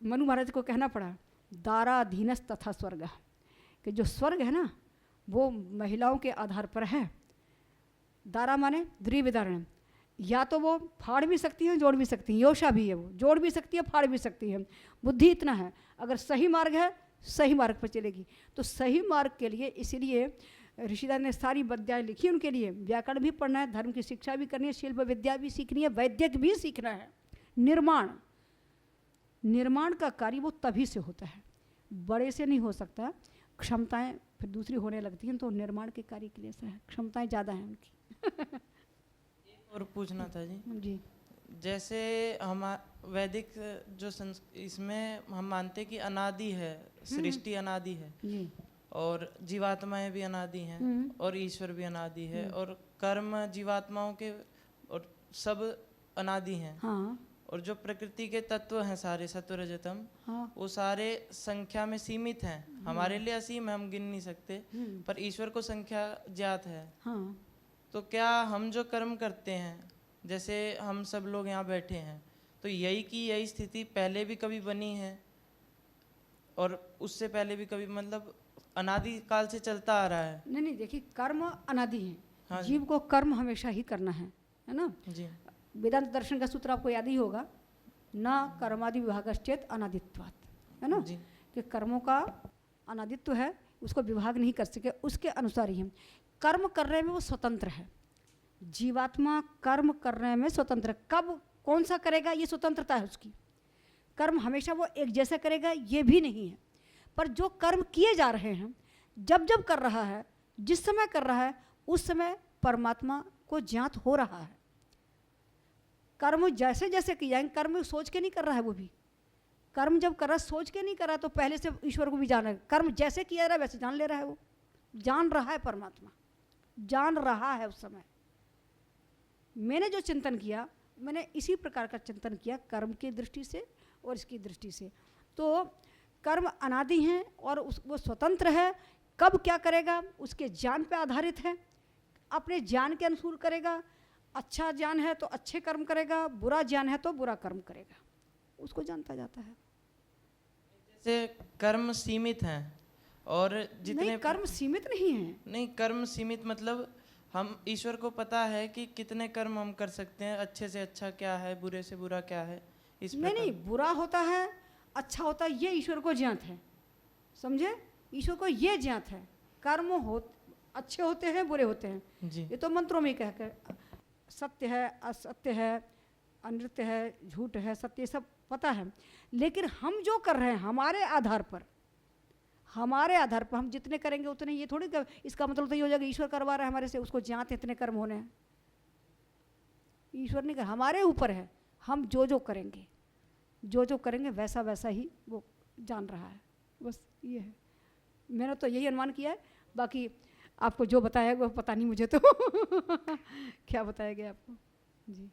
मनु महाराज को कहना पड़ा, दाराधीनस तथा स्वर्ग, कि जो स्वर्ग है ना वो महिलाओं के आधार पर है। दारा माने द्विविधारण, या तो वो फाड़ भी सकती हैं, जोड़ भी सकती हैं, योशा भी है, वो जोड़ भी सकती है, फाड़ भी सकती है। बुद्धि इतना है, अगर सही मार्ग है सही मार्ग पर चलेगी। तो सही मार्ग के लिए इसीलिए ऋषिदास ने सारी विद्याएं लिखी उनके लिए। व्याकरण भी पढ़ना है, धर्म की शिक्षा भी करनी है, शिल्प विद्या भी सीखनी है, वैद्यक भी सीखना है, निर्माण निर्माण का कार्य वो तभी से होता है, बड़े से नहीं हो सकता। क्षमताएं फिर दूसरी होने लगती हैं, तो निर्माण के कार्य के लिए ऐसा है, क्षमताएं ज़्यादा हैं उनकी।
और पूछना था जी,
जी
जैसे हम वैदिक जो इसमें हम मानते कि अनादि है, सृष्टि अनादि है,
जी
और जीवात्माएं भी अनादि हैं, और ईश्वर भी अनादि है, और कर्म जीवात्माओं के और सब अनादि हैं।
हाँ
और जो प्रकृति के तत्व हैं सारे सत्व रजतम,
हाँ
वो सारे संख्या में सीमित हैं। हमारे लिए असीम है, हम गिन नहीं सकते, पर ईश्वर को संख्या ज्ञात है।
हाँ
तो क्या हम जो कर्म करते हैं, जैसे हम सब लोग यहाँ बैठे हैं, तो यही की यही स्थिति पहले भी कभी बनी है और उससे पहले भी कभी, मतलब अनादि काल से चलता आ रहा है?
नहीं नहीं, देखिए कर्म अनादि है।
हाँ जी।
जीव को कर्म हमेशा ही करना है ना।
जी
वेदांत दर्शन का सूत्र आपको याद ही होगा, न कर्मादि विभागश्चेत अनादित्वात्, है ना,
जी
कि कर्मों का अनादित्व है, उसको विभाग नहीं कर सके, उसके अनुसार ही हम कर्म करने में वो स्वतंत्र है। जीवात्मा कर्म करने में स्वतंत्र है, कब कौन सा करेगा ये स्वतंत्रता है उसकी। कर्म हमेशा वो एक जैसा करेगा ये भी नहीं है, पर जो कर्म किए जा रहे हैं, जब जब कर रहा है, जिस समय कर रहा है, उस समय परमात्मा को ज्ञात हो रहा है। कर्म जैसे जैसे किए जाएंगे, कर्म सोच के नहीं कर रहा है, वो भी कर्म जब कर रहा है सोच के नहीं कर रहा है, तो पहले से ईश्वर को भी जाना है। कर्म जैसे किया जा रहा है वैसे जान ले रहा है, वो जान रहा है, परमात्मा जान रहा है। उस समय मैंने जो चिंतन किया, मैंने इसी प्रकार का चिंतन किया, कर्म की दृष्टि से और इसकी दृष्टि से। तो कर्म अनादि हैं और वो स्वतंत्र है, कब क्या करेगा उसके ज्ञान पे आधारित है, अपने ज्ञान के अनुसार करेगा। अच्छा ज्ञान है तो अच्छे कर्म करेगा, बुरा ज्ञान है तो बुरा कर्म करेगा, उसको जानता जाता है।
जैसे कर्म सीमित हैं और जितने
नहीं, कर्म सीमित नहीं है।
नहीं, कर्म सीमित मतलब हम ईश्वर को पता है कि कितने कर्म हम कर सकते हैं, अच्छे से अच्छा क्या है, बुरे से बुरा क्या है, इस
नहीं
प्रकार।
नहीं, बुरा होता है अच्छा होता है, ये ईश्वर को ज्ञात है, समझे, ईश्वर को ये ज्ञात है। कर्म हो अच्छे होते हैं बुरे होते हैं,
जी
ये तो मंत्रों में कह कर, सत्य है असत्य है, अनृत्य है झूठ है सत्य, सब पता है। लेकिन हम जो कर रहे हैं हमारे आधार पर हम जितने करेंगे उतने, ये थोड़ी इसका मतलब तो ये हो जाएगा ईश्वर करवा रहा है हमारे से, उसको ज्ञात इतने कर्म होने हैं। ईश्वर नहीं कर, हमारे ऊपर है, हम जो करेंगे वैसा वैसा ही वो जान रहा है, बस ये है। मैंने तो यही अनुमान किया है, बाकी आपको जो बताया वो पता नहीं मुझे तो क्या बताया गया आपको। जी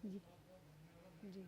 जी जी।